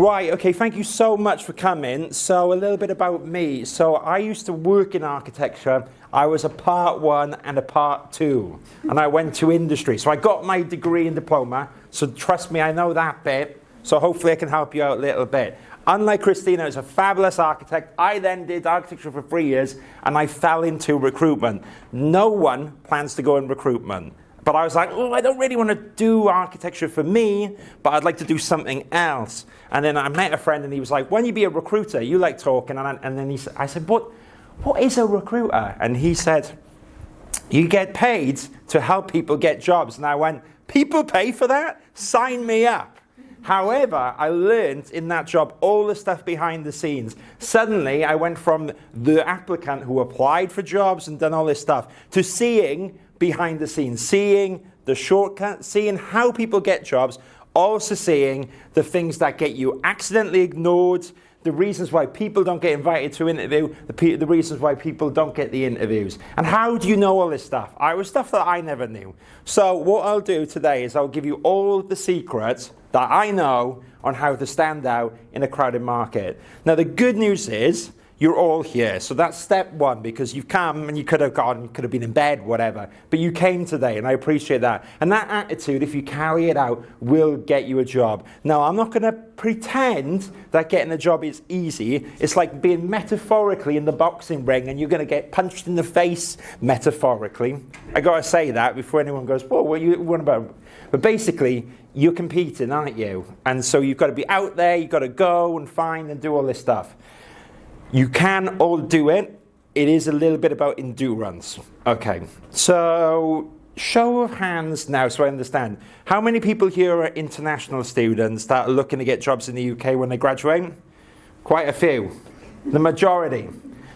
Right, okay, thank you so much for coming. So a little bit about me. So I used to work in architecture. I was a part 1 and a part 2. And I went to industry. So I got my degree and diploma. So trust me, I know that bit. So hopefully I can help you out a little bit. Unlike Christina, who's a fabulous architect, I then did architecture for 3 years and I fell into recruitment. No one plans to go in recruitment. But I was like, oh, I don't really want to do architecture for me, but I'd like to do something else. And then I met a friend and he was like, when you be a recruiter, you like talking. And then I said, what is a recruiter? And he said, you get paid to help people get jobs. And I went, people pay for that? Sign me up. However, I learned in that job all the stuff behind the scenes. Suddenly, I went from the applicant who applied for jobs and done all this stuff to seeing behind the scenes, seeing the shortcut, seeing how people get jobs, also seeing the things that get you accidentally ignored, the reasons why people don't get invited to interview, the reasons why people don't get the interviews. And how do you know all this stuff? It was stuff that I never knew. So what I'll do today is I'll give you all the secrets that I know on how to stand out in a crowded market. Now the good news is, you're all here. So that's step 1, because you've come and you could have gone, you could have been in bed, whatever. But you came today, and I appreciate that. And that attitude, if you carry it out, will get you a job. Now, I'm not going to pretend that getting a job is easy. It's like being metaphorically in the boxing ring, and you're going to get punched in the face metaphorically. I got to say that before anyone goes, whoa, what are you on about? But basically, you're competing, aren't you? And so you've got to be out there, you've got to go and find and do all this stuff. You can all do it. It is a little bit about endurance. Okay, so show of hands now so I understand. How many people here are international students that are looking to get jobs in the UK when they graduate? Quite a few. The majority.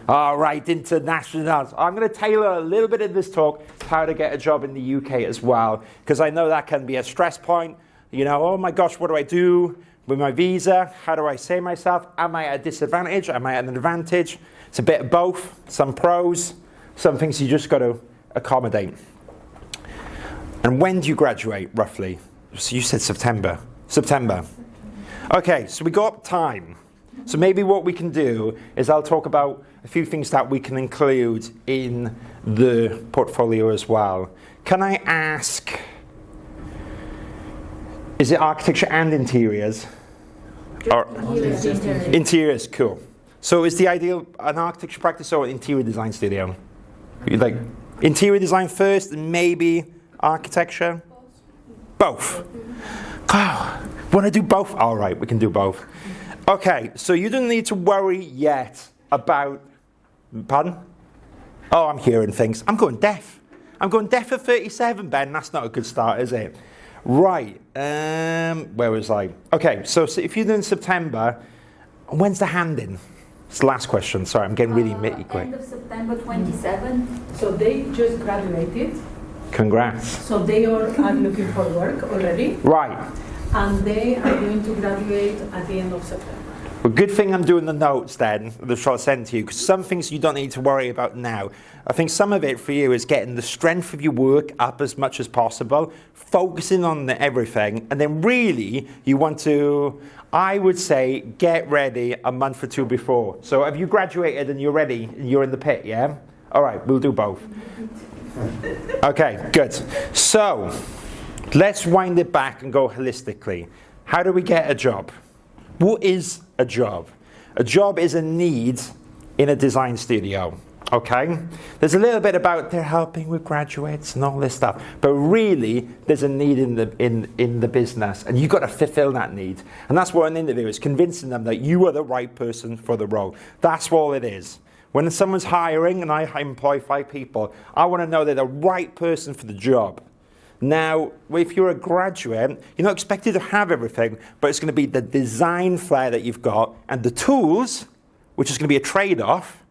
All right, internationals. I'm going to tailor a little bit of this talk to how to get a job in the UK as well, because I know that can be a stress point. You know, oh my gosh, what do I do with my visa? How do I say myself? Am I at a disadvantage? Am I at an advantage? It's a bit of both. Some pros, some things you just got to accommodate. And when do you graduate, roughly? So you said September. September. Okay, so we got time. So maybe what we can do is I'll talk about a few things that we can include in the portfolio as well. Can I ask, is it architecture and interiors? Or interiors, cool. So is the ideal an architecture practice or an interior design studio? You like interior design first and maybe architecture? Both. Oh, want to do both? All right, we can do both. Okay, so you don't need to worry yet about, pardon? Oh, I'm hearing things. I'm going deaf. I'm going deaf at 37, Ben. That's not a good start, is it? Right, where was I? Okay, so if you're doing September, when's the hand-in? It's the last question. Sorry, I'm getting really nitty quick. End of September 27. So they just graduated. Congrats. So they are looking for work already. Right. And they are going to graduate at the end of September. Well, good thing I'm doing the notes then, that I'll send to you, because some things you don't need to worry about now. I think some of it for you is getting the strength of your work up as much as possible, focusing on everything, and then really you want to, I would say, get ready a month or two before. So have you graduated and you're ready, and you're in the pit, yeah? All right, we'll do both. Okay, good. So let's wind it back and go holistically. How do we get a job? What is a job? A job is a need in a design studio, okay? There's a little bit about they're helping with graduates and all this stuff, but really there's a need in the business, and you've got to fulfill that need. And that's what an interview is, convincing them that you are the right person for the role. That's all it is. When someone's hiring, and I employ 5 people, I want to know they're the right person for the job. Now, if you're a graduate, you're not expected to have everything, but it's going to be the design flair that you've got and the tools, which is going to be a trade-off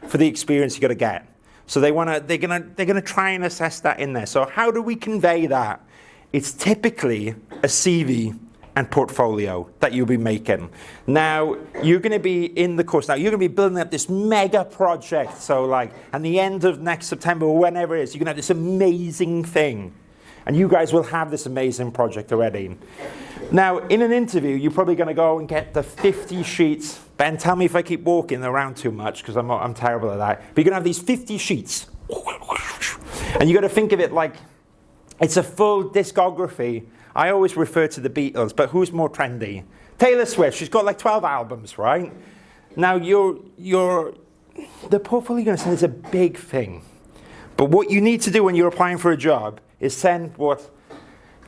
for the experience you're going to get. So they're going to try and assess that in there. So how do we convey that? It's typically a CV and portfolio that you'll be making. Now, you're going to be in the course. Now, you're going to be building up this mega project. So, like, at the end of next September or whenever it is, you're going to have this amazing thing. And you guys will have this amazing project already. Now, in an interview, you're probably going to go and get the 50 sheets. Ben, tell me if I keep walking around too much, because I'm terrible at that. But you're going to have these 50 sheets. And you've got to think of it like it's a full discography. I always refer to the Beatles, but who's more trendy? Taylor Swift. She's got like 12 albums, right? Now, the portfolio you're going to send is a big thing. But what you need to do when you're applying for a job is send what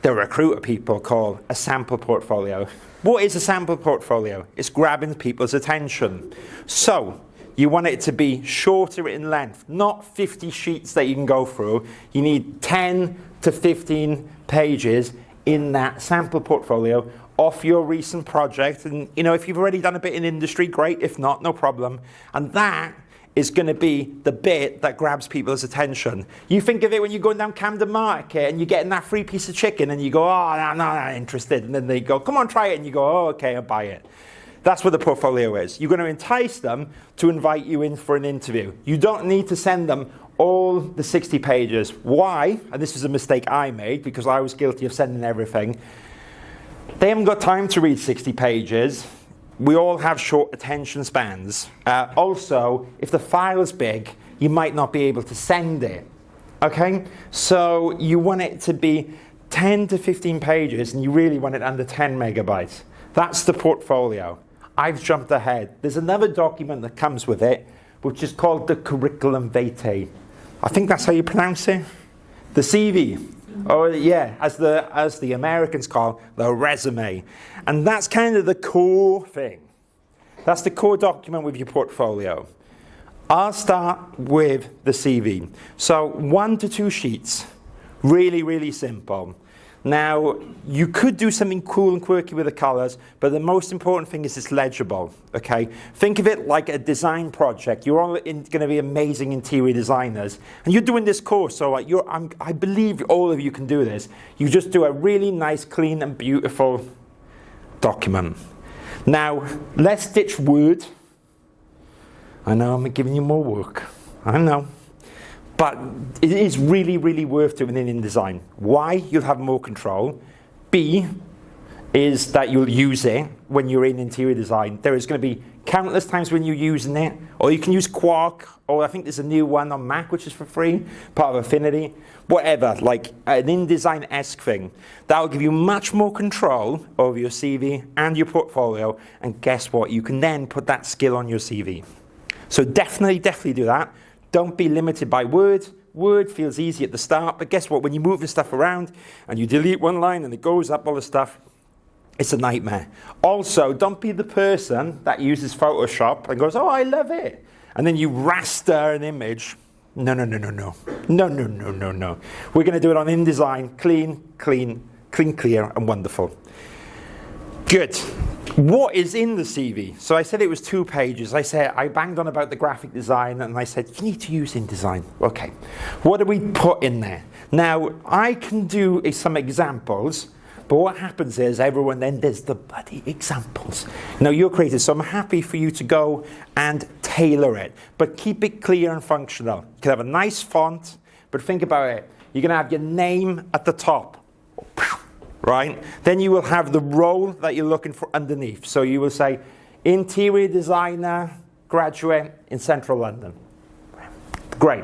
the recruiter people call a sample portfolio. What is a sample portfolio? It's grabbing people's attention. So, you want it to be shorter in length, not 50 sheets that you can go through. You need 10 to 15 pages in that sample portfolio of your recent project. And, if you've already done a bit in industry, great. If not, no problem. And that is going to be the bit that grabs people's attention. You think of it when you're going down Camden Market and you're getting that free piece of chicken and you go, oh, no, I'm not interested. And then they go, come on, try it. And you go, oh, okay, I'll buy it. That's what the portfolio is. You're going to entice them to invite you in for an interview. You don't need to send them all the 60 pages. Why? And this is a mistake I made because I was guilty of sending everything. They haven't got time to read 60 pages. We all have short attention spans. Also, if the file is big, you might not be able to send it. Okay? So you want it to be 10 to 15 pages, and you really want it under 10 megabytes. That's the portfolio. I've jumped ahead. There's another document that comes with it, which is called the curriculum vitae. I think that's how you pronounce it. The CV. Or yeah, as the Americans call the resume. And that's kind of the core thing. That's the core document with your portfolio. I'll start with the CV. So 1 to 2 sheets. Really, really simple. Now, you could do something cool and quirky with the colors, but the most important thing is it's legible, okay? Think of it like a design project. You're all going to be amazing interior designers, and you're doing this course, so I believe all of you can do this. You just do a really nice, clean, and beautiful document. Now, let's ditch Word. I know I'm giving you more work. I know. But it is really, really worth doing it in InDesign. Why? You'll have more control. B is that you'll use it when you're in interior design. There is going to be countless times when you're using it. Or you can use Quark, or I think there's a new one on Mac which is for free, part of Affinity. Whatever, like an InDesign-esque thing. That'll give you much more control over your CV and your portfolio. And guess what? You can then put that skill on your CV. So definitely do that. Don't be limited by Word. Word feels easy at the start, but guess what? When you move the stuff around and you delete one line and it goes up all the stuff, it's a nightmare. Also, don't be the person that uses Photoshop and goes, oh, I love it. And then you raster an image. No. No. We're going to do it on InDesign. Clean, clear, and wonderful. Good. What is in the CV? So I said it was 2 pages. I banged on about the graphic design, and I said, you need to use InDesign. Okay. What do we put in there? Now, I can do some examples, but what happens is everyone then does the bloody examples. Now, you're creative, so I'm happy for you to go and tailor it, but keep it clear and functional. You can have a nice font, but think about it. You're going to have your name at the top. Right? Then you will have the role that you're looking for underneath. So you will say, interior designer, graduate in Central London. Great.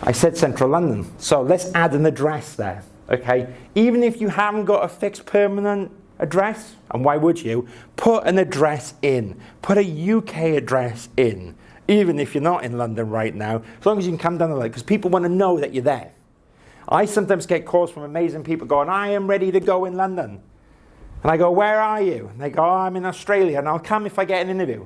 I said Central London. So let's add an address there. Okay? Even if you haven't got a fixed permanent address, and why would you? Put an address in. Put a UK address in. Even if you're not in London right now, as long as you can come down the line, because people want to know that you're there. I sometimes get calls from amazing people going, I am ready to go in London. And I go, where are you? And they go, oh, I'm in Australia, and I'll come if I get an interview.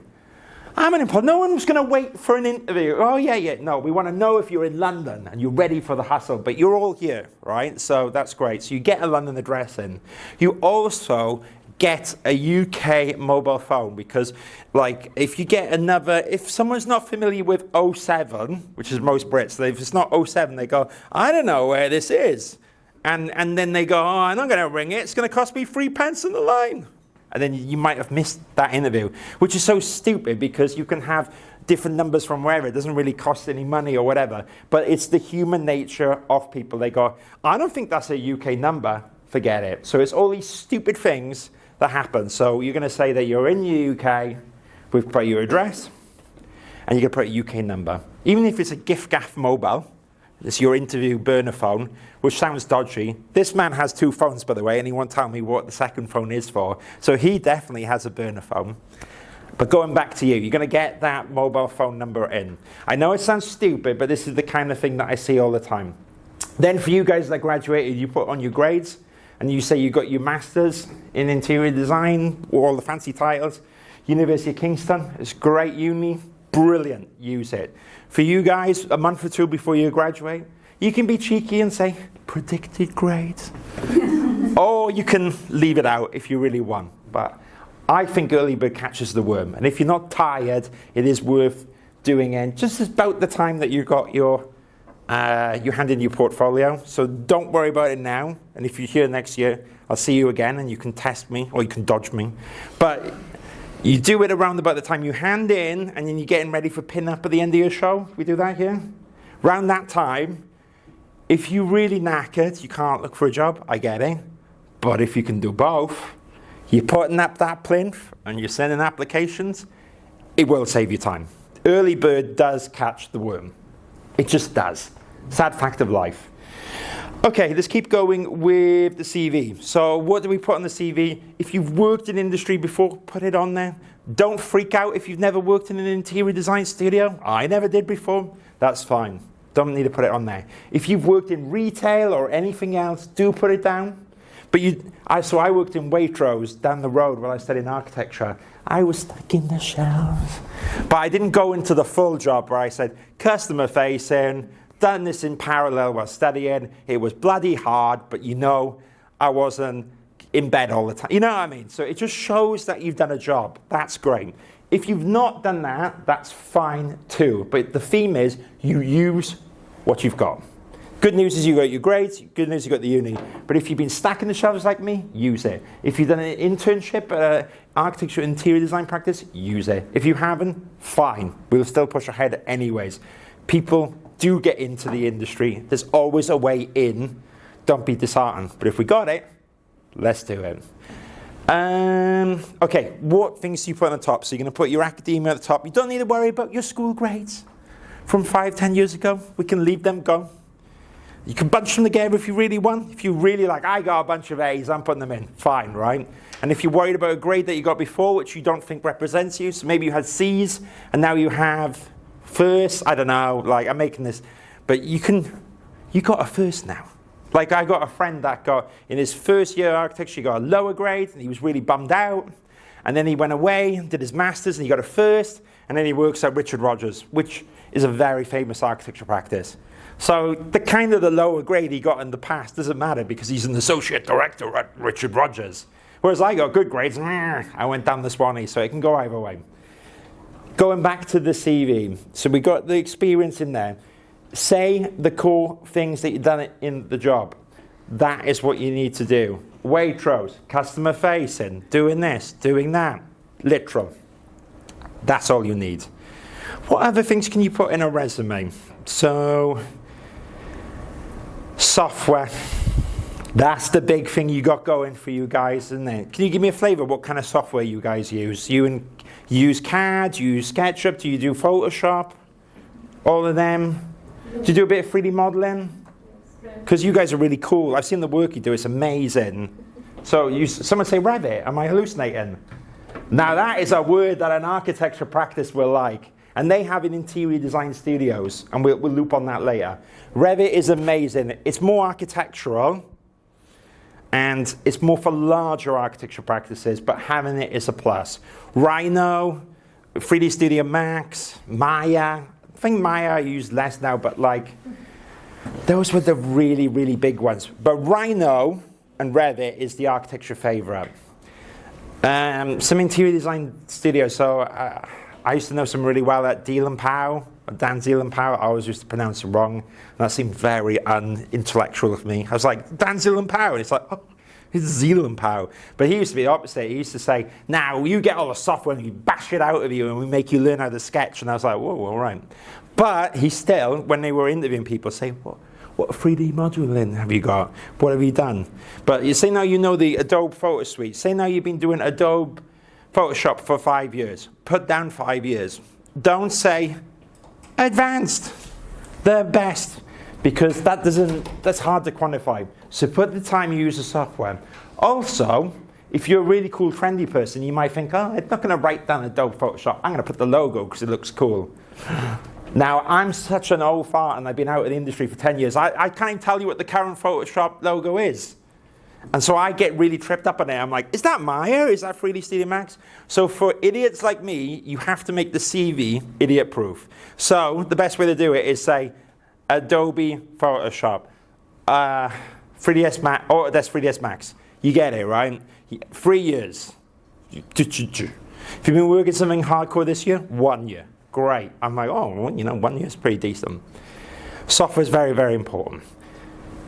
I'm unemployed. No one's going to wait for an interview. Oh, yeah. No, we want to know if you're in London and you're ready for the hustle. But you're all here, right? So that's great. So you get a London address in. You also get a UK mobile phone because, like, if someone's not familiar with 07, which is most Brits, if it's not 07, they go, I don't know where this is. And then they go, oh, I'm not going to ring it. It's going to cost me 3 pence on the line. and then you might have missed that interview, which is so stupid because you can have different numbers from wherever. It doesn't really cost any money or whatever, but it's the human nature of people. They go, I don't think that's a UK number, forget it. So it's all these stupid things that happen. So you're going to say that you're in the UK, we've put your address, and you're going to put a UK number. Even if it's a giff-gaff mobile, it's your interview burner phone, which sounds dodgy. This man has 2 phones, by the way, and he won't tell me what the second phone is for. So he definitely has a burner phone. But going back to you, you're going to get that mobile phone number in. I know it sounds stupid, but this is the kind of thing that I see all the time. Then for you guys that graduated, you put on your grades, and you say you got your master's in interior design, all the fancy titles. University of Kingston, it's great uni, brilliant, use it. For you guys, a month or 2 before you graduate, you can be cheeky and say, predicted grades. Or you can leave it out if you really want. But I think early bird catches the worm. And if you're not tired, it is worth doing it just about the time that you got you hand in your portfolio. So don't worry about it now. And if you're here next year, I'll see you again and you can test me or you can dodge me. But you do it around about the time you hand in and then you're getting ready for pin-up at the end of your show. We do that here. Around that time, if you're really knackered, you can't look for a job, I get it. But if you can do both, you're putting up that plinth and you're sending applications, it will save you time. Early bird does catch the worm. It just does. Sad fact of life. Okay, let's keep going with the CV. So what do we put on the CV? If you've worked in industry before, put it on there. Don't freak out if you've never worked in an interior design studio. I never did before. That's fine. Don't need to put it on there. If you've worked in retail or anything else, do put it down. But so I worked in Waitrose down the road while I studied architecture. I was stuck in the shelves. But I didn't go into the full job where I said, customer facing, done this in parallel while studying. It was bloody hard, but I wasn't in bed all the time. You know what I mean? So it just shows that you've done a job. That's great. If you've not done that, that's fine too. But the theme is you use what you've got. Good news is you got your grades. Good news you got the uni. But if you've been stacking the shelves like me, use it. If you've done an internship at architecture interior design practice, use it. If you haven't, fine. We'll still push ahead anyways. People do get into the industry. There's always a way in. Don't be disheartened. But if we got it, let's do it. Okay, what things do you put on the top? So you're going to put your academia at the top. You don't need to worry about your school grades from 5-10 years ago. We can leave them go. You can bunch them together if you really want. If you really like, I got a bunch of A's, I'm putting them in. Fine, right? And if you're worried about a grade that you got before, which you don't think represents you, so maybe you had C's, and now you have first, I don't know, like I'm making this, but you got a first now. Like I got a friend that got, in his first year of architecture, he got a lower grade, and he was really bummed out. And then he went away and did his master's, and he got a first, and then he works at Richard Rogers, which is a very famous architecture practice. So the lower grade he got in the past doesn't matter because he's an associate director at Richard Rogers. Whereas I got good grades, I went down the Swanee, so it can go either way. Going back to the CV, so we got the experience in there. Say the core things that you've done in the job. That is what you need to do. Waitrose, customer facing, doing this, doing that. Literal. That's all you need. What other things can you put in a resume? So, software. That's the big thing you got going for you guys, isn't it? Can you give me a flavour of what kind of software you guys use? You use CAD, do you use SketchUp, do you do Photoshop? All of them? Do you do a bit of 3D modelling? Because you guys are really cool. I've seen the work you do, it's amazing. So someone say Revit, am I hallucinating? Now that is a word that an architecture practice will like. And they have in interior design studios, and we'll loop on that later. Revit is amazing. It's more architectural, and it's more for larger architecture practices, but having it is a plus. Rhino, 3D Studio Max, Maya. I think Maya I use less now, but those were the really, really big ones. But Rhino and Revit is the architecture favorite. Some interior design studios, so I used to know some really well at Dan Zeeland-Powell. I always used to pronounce it wrong. That seemed very unintellectual of me. I was like, Dan Zeeland-Powell. And it's like, oh, He's zeal and power. But he used to be the opposite. He used to say, now you get all the software and you bash it out of you and we make you learn how to sketch. And I was like, whoa, all right. But he still, when they were interviewing people, say, what 3D module then have you got? What have you done? But you say now you know the Adobe Photo Suite. Say now you've been doing Adobe Photoshop for 5 years. Put down 5 years. Don't say advanced, the best, because that's hard to quantify. So put the time you use the software. Also, if you're a really cool, trendy person, you might think, oh, I'm not going to write down Adobe Photoshop. I'm going to put the logo because it looks cool. Now, I'm such an old fart, and I've been out of the industry for 10 years. I can't even tell you what the current Photoshop logo is. And so I get really tripped up on it. I'm like, is that Maya? Is that 3D Studio Max? So for idiots like me, you have to make the CV idiot-proof. So the best way to do it is say, Adobe Photoshop, 3ds Max, oh, that's 3ds Max. You get it, right? 3 years. If you've been working something hardcore this year, 1 year. Great. I'm like, oh, well, 1 year is pretty decent. Software is very, very important.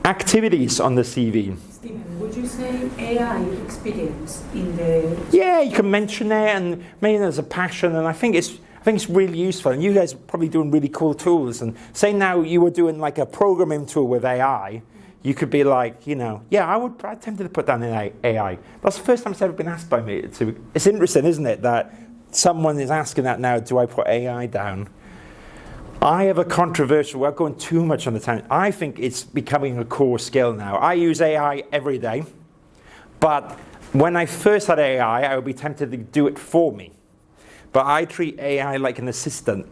Activities on the CV. Stephen, would you say AI experience in the... Yeah, you can mention it, and maybe there's a passion, and I think it's really useful. And you guys are probably doing really cool tools. And say now you were doing like a programming tool with AI, you could be like, yeah, I'm tempted to put down an AI. That's the first time it's ever been asked by me. It's interesting, isn't it, that someone is asking that now, do I put AI down? I have a controversial, without going too much on the tangent, I think it's becoming a core skill now. I use AI every day, but when I first had AI, I would be tempted to do it for me. But I treat AI like an assistant,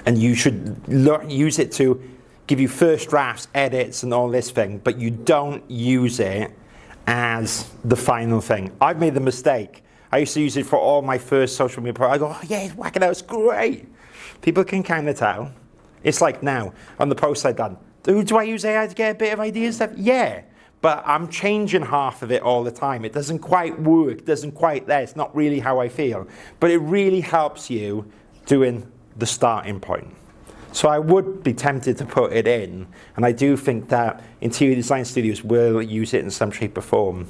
and you should use it to give you first drafts, edits, and all this thing, but you don't use it as the final thing. I've made the mistake. I used to use it for all my first social media products. I go, oh yeah, it's whacking out, it's great. People can kind of tell. It's like now, on the posts I've done, do I use AI to get a bit of ideas? Yeah, but I'm changing half of it all the time. It doesn't quite work, doesn't quite there. It's not really how I feel. But it really helps you doing the starting point. So I would be tempted to put it in, and I do think that interior design studios will use it in some shape or form.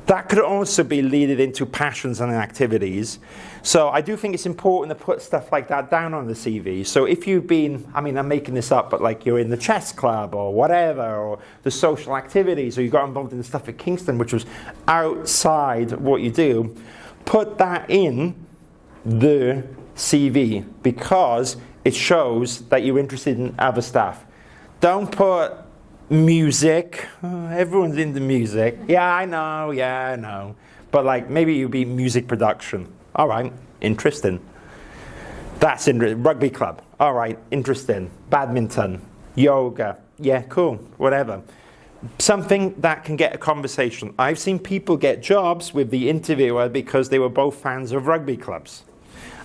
That could also be leaded into passions and activities. So I do think it's important to put stuff like that down on the CV. So if you've been, I'm making this up, but like you're in the chess club or whatever, or the social activities, or you got involved in the stuff at Kingston, which was outside what you do, put that in the CV because it shows that you're interested in other stuff. Don't put music. Everyone's into music. Yeah, I know. But like maybe you'd be music production. All right, interesting. That's in rugby club. All right, interesting. Badminton, yoga. Yeah, cool. Whatever. Something that can get a conversation. I've seen people get jobs with the interviewer because they were both fans of rugby clubs.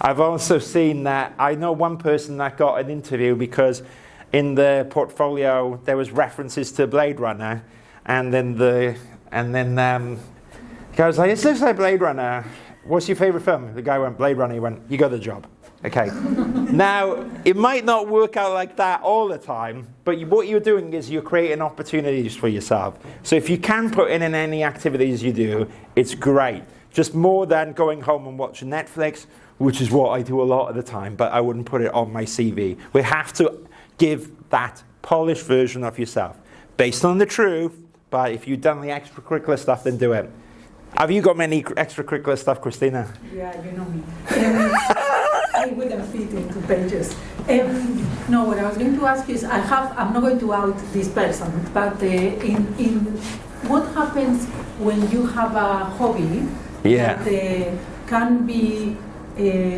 I've also seen that. I know one person that got an interview because in the portfolio there was references to Blade Runner, and then the guy was like, "This looks like Blade Runner. What's your favorite film?" The guy went, "Blade Runner." He went, "You got the job." Okay. Now it might not work out like that all the time, but what you're doing is you're creating opportunities for yourself. So if you can put in any activities you do, it's great. Just more than going home and watching Netflix, which is what I do a lot of the time, but I wouldn't put it on my CV. We have to give that polished version of yourself based on the truth, but if you've done the extracurricular stuff, then do it. Have you got many extracurricular stuff, Christina? Yeah, you know me. I wouldn't fit into pages. No, what I was going to ask is, I'm not going to out this person, but in what happens when you have a hobby that can be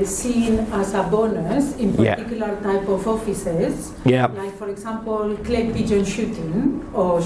seen as a bonus in particular type of offices, like for example clay pigeon shooting, but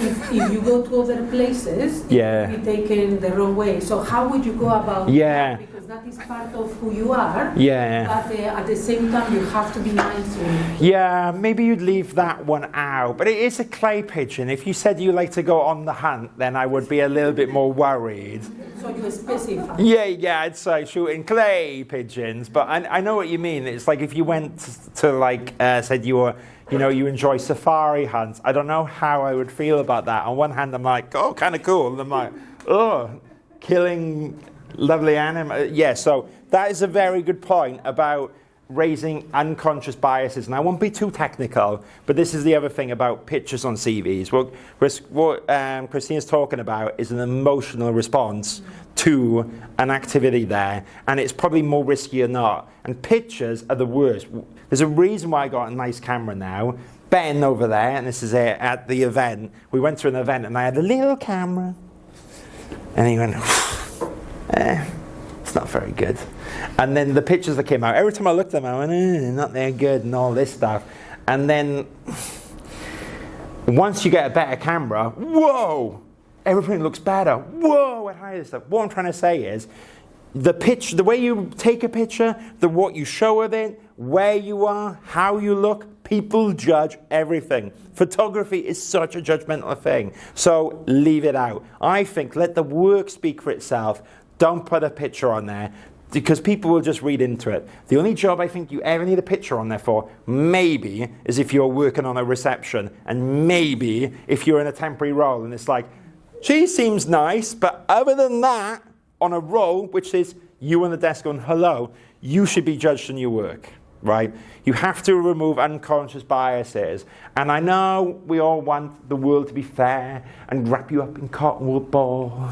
if you go to other places, it can be taken the wrong way. So how would you go about that? Because that is part of who you are. Yeah. But at the same time, you have to be nice. Yeah, maybe you'd leave that one out. But it is a clay pigeon. If you said you like to go on the hunt, then I would be a little bit more worried. So you specify. Yeah, I'd say shooting clay pigeons. But I know what you mean. It's like if you went to like, said you were, you enjoy safari hunts. I don't know how I would feel about that. On one hand, I'm like, oh, kind of cool. And I'm like, oh, killing lovely animals. Yeah, so that is a very good point about raising unconscious biases. And I won't be too technical, but this is the other thing about pictures on CVs. What Christina's talking about is an emotional response to an activity there, and it's probably more risky or not. And pictures are the worst. There's a reason why I got a nice camera now. Ben over there, and this is it, at the event. We went to an event, and I had a little camera. And he went, it's not very good. And then the pictures that came out, every time I looked at them, I went, not very good, and all this stuff. And then, once you get a better camera, whoa, everything looks better. Whoa, and higher stuff. What I'm trying to say is, the way you take a picture, what you show of it, where you are, how you look, people judge everything. Photography is such a judgmental thing. So leave it out. I think let the work speak for itself. Don't put a picture on there because people will just read into it. The only job I think you ever need a picture on there for, maybe, is if you're working on a reception, and maybe if you're in a temporary role and it's like, she seems nice, but other than that, on a role which is you on the desk going, hello, you should be judged on your work, right? You have to remove unconscious biases. And I know we all want the world to be fair and wrap you up in cotton wool ball,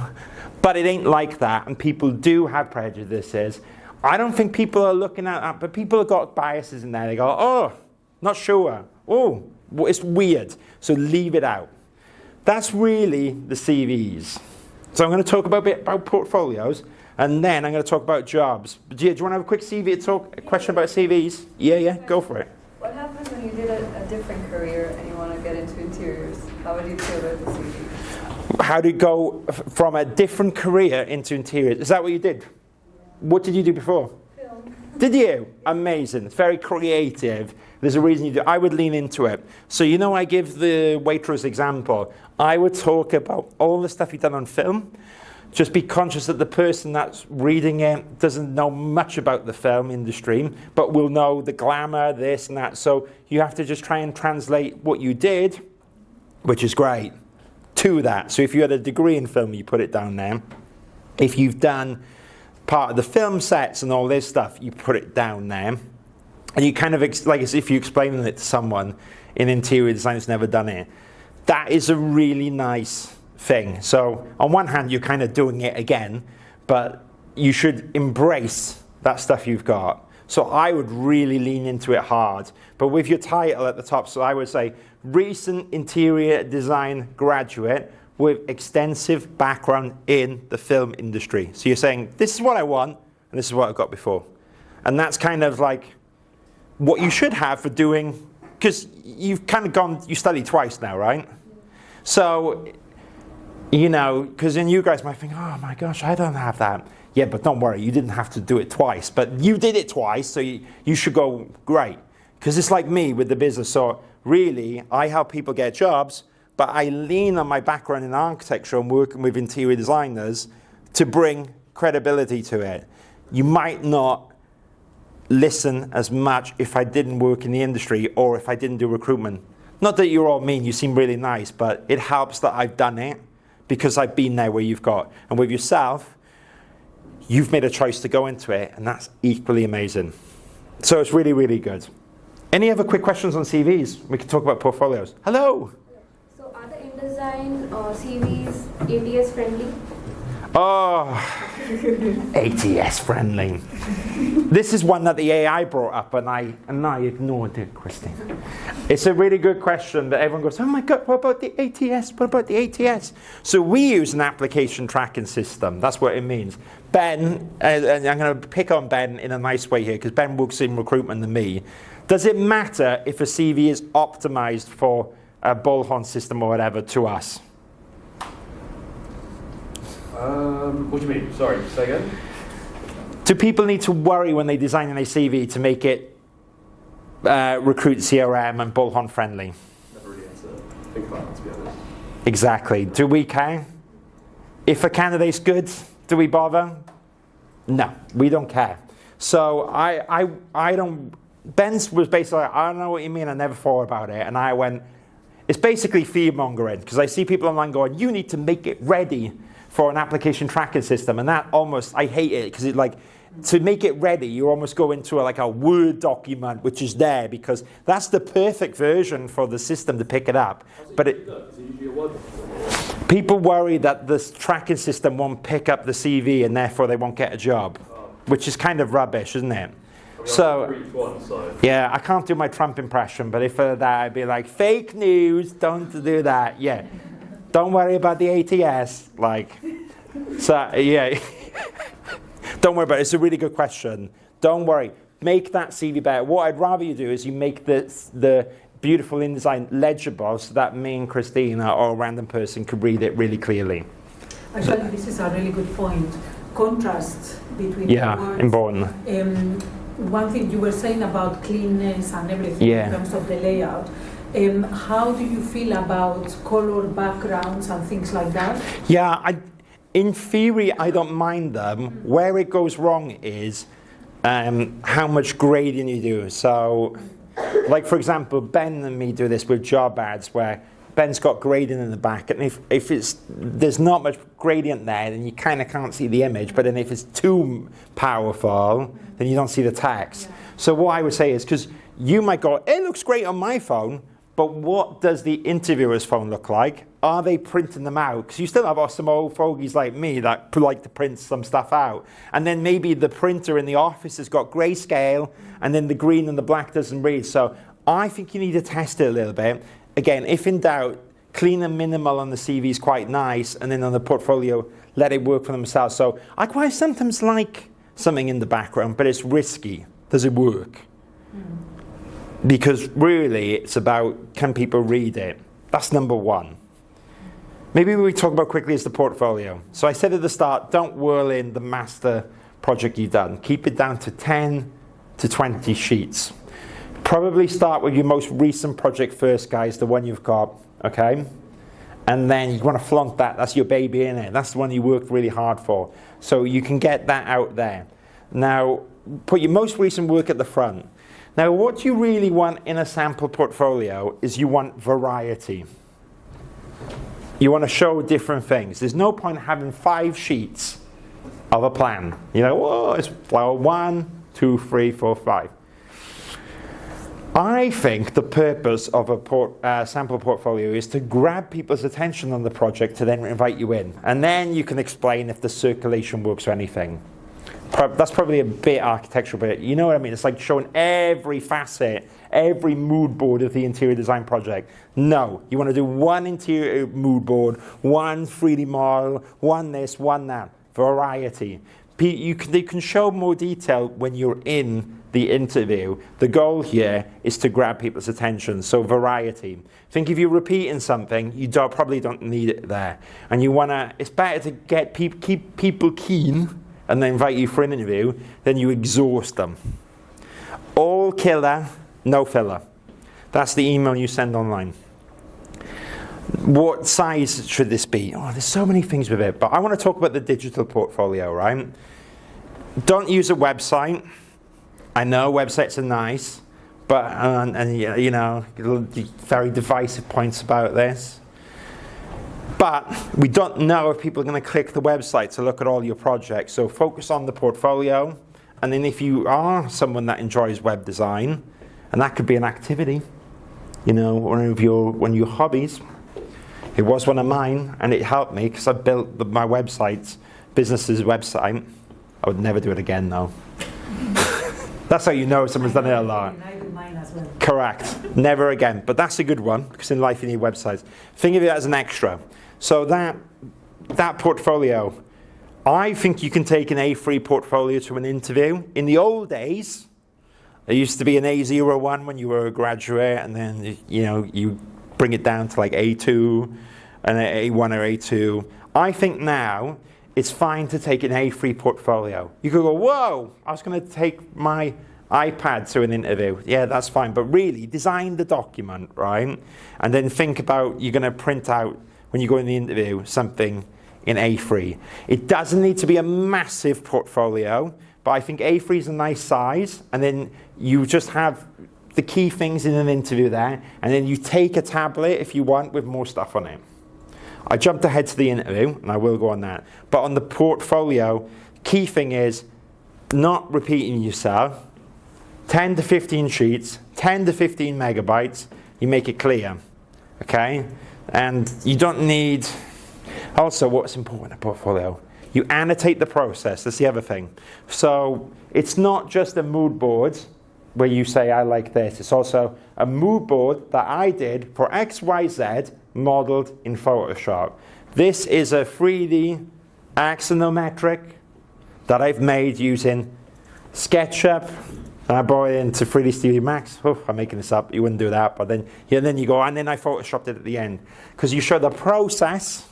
but it ain't like that, and people do have prejudices. I don't think people are looking at that, but people have got biases in there. They go, oh, not sure. Oh, it's weird. So leave it out. That's really the CVs. So I'm going to talk a bit about portfolios, and then I'm going to talk about jobs. Do you want to have a quick a question about CVs? Yeah, go for it. What happens when you did a different career and you want to get into interiors? How would you feel about the CV? How to go from a different career into interiors? Is that what you did? What did you do before? Film. Did you? Amazing. It's very creative. There's a reason you do. I would lean into it. So I give the waitress example. I would talk about all the stuff you've done on film. Just be conscious that the person that's reading it doesn't know much about the film industry, but will know the glamour, this and that. So you have to just try and translate what you did, which is great, to that. So if you had a degree in film, you put it down there. If you've done part of the film sets and all this stuff, you put it down there. And you kind of, like as if you're explaining it to someone in interior design who's never done it. That is a really nice thing. So on one hand, you're kind of doing it again, but you should embrace that stuff you've got. So I would really lean into it hard. But with your title at the top, so I would say, recent interior design graduate with extensive background in the film industry. So you're saying, this is what I want, and this is what I've got before. And that's kind of like what you should have for doing, because you've kind of you studied twice now, right? So, because then you guys might think, oh my gosh, I don't have that. Yeah, but don't worry, you didn't have to do it twice. But you did it twice, so you should go, great. Because it's like me with the business. So really, I help people get jobs, but I lean on my background in architecture and working with interior designers to bring credibility to it. You might not listen as much if I didn't work in the industry or if I didn't do recruitment. Not that you're all mean, you seem really nice, but it helps that I've done it because I've been there where you've got. And with yourself, you've made a choice to go into it, and that's equally amazing. So it's really, really good. Any other quick questions on CVs? We can talk about portfolios. Hello. So are the InDesign CVs ATS friendly? Oh, ATS friendly. This is one that the AI brought up, and I ignored it, Christine. It's a really good question that everyone goes, oh my God, what about the ATS? What about the ATS? So we use an application tracking system. That's what it means. Ben, and I'm going to pick on Ben in a nice way here, because Ben works in recruitment than me. Does it matter if a CV is optimized for a bullhorn system or whatever to us? What do you mean? Sorry, say again? Do people need to worry when they design their CV to make it recruit CRM and bullhorn friendly? Never really had to think about that, to be honest. Exactly. Do we care? If a candidate's good, do we bother? No, we don't care. So I don't. Ben's was basically like, I don't know what you mean. I never thought about it, and I went. It's basically fear mongering because I see people online going, "You need to make it ready for an application tracking system," and that almost I hate it because it like. To make it ready, you almost go into a Word document, which is there because that's the perfect version for the system to pick it up. But Is it usually a Word document? people worry that this tracking system won't pick up the CV and therefore they won't get a job, which is kind of rubbish, isn't it? So, yeah, I can't do my Trump impression, but if that, I'd be like, fake news, don't do that. Yeah, don't worry about the ATS. So, yeah. Don't worry about it. It's a really good question. Don't worry. Make that CV better. What I'd rather you do is you make the beautiful InDesign legible so that me and Christina or a random person could read it really clearly. Actually, this is a really good point. Contrast between the words. Important. One thing you were saying about cleanness and everything in terms of the layout. How do you feel about color backgrounds and things like that? Yeah, in theory, I don't mind them. Where it goes wrong is how much grading you do. So, like for example, Ben and me do this with job ads where Ben's got grading in the back, and if there's not much gradient there, then you kind of can't see the image. But then if it's too powerful, then you don't see the text. Yeah. So what I would say is, because you might go, it looks great on my phone, but what does the interviewer's phone look like? Are they printing them out? Because you still have some old fogies like me that like to print some stuff out. And then maybe the printer in the office has got grayscale, and then the green and the black doesn't read. So I think you need to test it a little bit. Again, if in doubt, clean and minimal on the CV is quite nice, and then on the portfolio, let it work for themselves. So I quite sometimes like something in the background, but it's risky. Does it work? Because really, it's about, can people read it? That's number one. Maybe we talk about quickly is the portfolio. So I said at the start, don't whirl in the master project you've done. Keep it down to 10 to 20 sheets. Probably start with your most recent project first, guys, the one you've got, okay? And then you want to flaunt that. That's your baby, innit? That's the one you worked really hard for. So you can get that out there. Now, put your most recent work at the front. Now, what you really want in a sample portfolio is you want variety. You want to show different things. There's no point having 5 sheets of a plan. You know, whoa, it's flower 1, 2, 3, 4, 5. I think the purpose of a sample portfolio is to grab people's attention on the project to then invite you in. And then you can explain if the circulation works or anything. That's probably a bit architectural, but you know what I mean? It's like showing every facet, every mood board of the interior design project. No, you want to do one interior mood board, one 3D model, one this, one that. Variety. They can show more detail when you're in the interview. The goal here is to grab people's attention, so variety. Think if you're repeating something, you probably don't need it there. And you want to, it's better to keep people keen and then invite you for an interview, then you exhaust them. All killer, no filler. That's the email you send online. What size should this be? Oh, there's so many things with it, but I want to talk about the digital portfolio, right? Don't use a website. I know websites are nice, but, and you know, very divisive points about this. But we don't know if people are going to click the website to look at all your projects. So focus on the portfolio. And then if you are someone that enjoys web design, and that could be an activity, you know, one of your hobbies. It was one of mine, and it helped me because I built my website's business's website. I would never do it again, though. That's how you know someone's done it a lot. I do mine as well. Correct. Never again. But that's a good one, because in life you need websites. Think of it as an extra. So that portfolio, I think you can take an A3 portfolio to an interview. In the old days, there used to be an A01 when you were a graduate, and then you bring it down to like A2 and A1 or A2. I think now it's fine to take an A3 portfolio. You could go, whoa, I was going to take my iPad to an interview. Yeah, that's fine. But really, design the document, right? And then think about you're going to print out, when you go in the interview, something in A3. It doesn't need to be a massive portfolio, but I think A3 is a nice size. And then you just have the key things in an interview there. And then you take a tablet, if you want, with more stuff on it. I jumped ahead to the interview, and I will go on that. But on the portfolio, key thing is not repeating yourself. 10 to 15 sheets, 10 to 15 megabytes, you make it clear, okay? And you don't need, also what's important in a portfolio, you annotate the process, that's the other thing. So it's not just a mood board where you say, I like this. It's also a mood board that I did for XYZ modeled in Photoshop. This is a 3D axonometric that I've made using SketchUp. And I brought it into 3D Studio Max. Oh, I'm making this up. You wouldn't do that. But then, yeah, then you go, and then I Photoshopped it at the end. Because you show the process,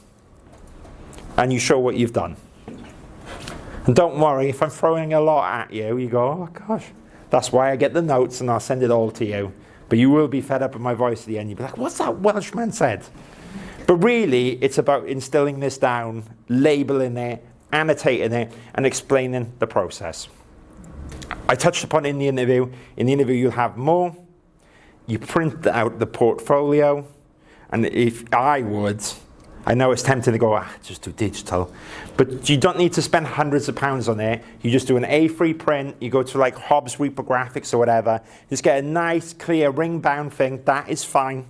and you show what you've done. And don't worry, if I'm throwing a lot at you, you go, oh gosh. That's why I get the notes, and I'll send it all to you. But you will be fed up with my voice at the end. You'll be like, what's that Welshman said? But really, it's about instilling this down, labeling it, annotating it, and explaining the process. I touched upon it in the interview. In the interview, you'll have more. You print out the portfolio. And if I would, I know it's tempting to go, just do digital. But you don't need to spend hundreds of pounds on it. You just do an A3 print. You go to like Hobbs Reprographics or whatever. Just get a nice, clear, ring-bound thing. That is fine.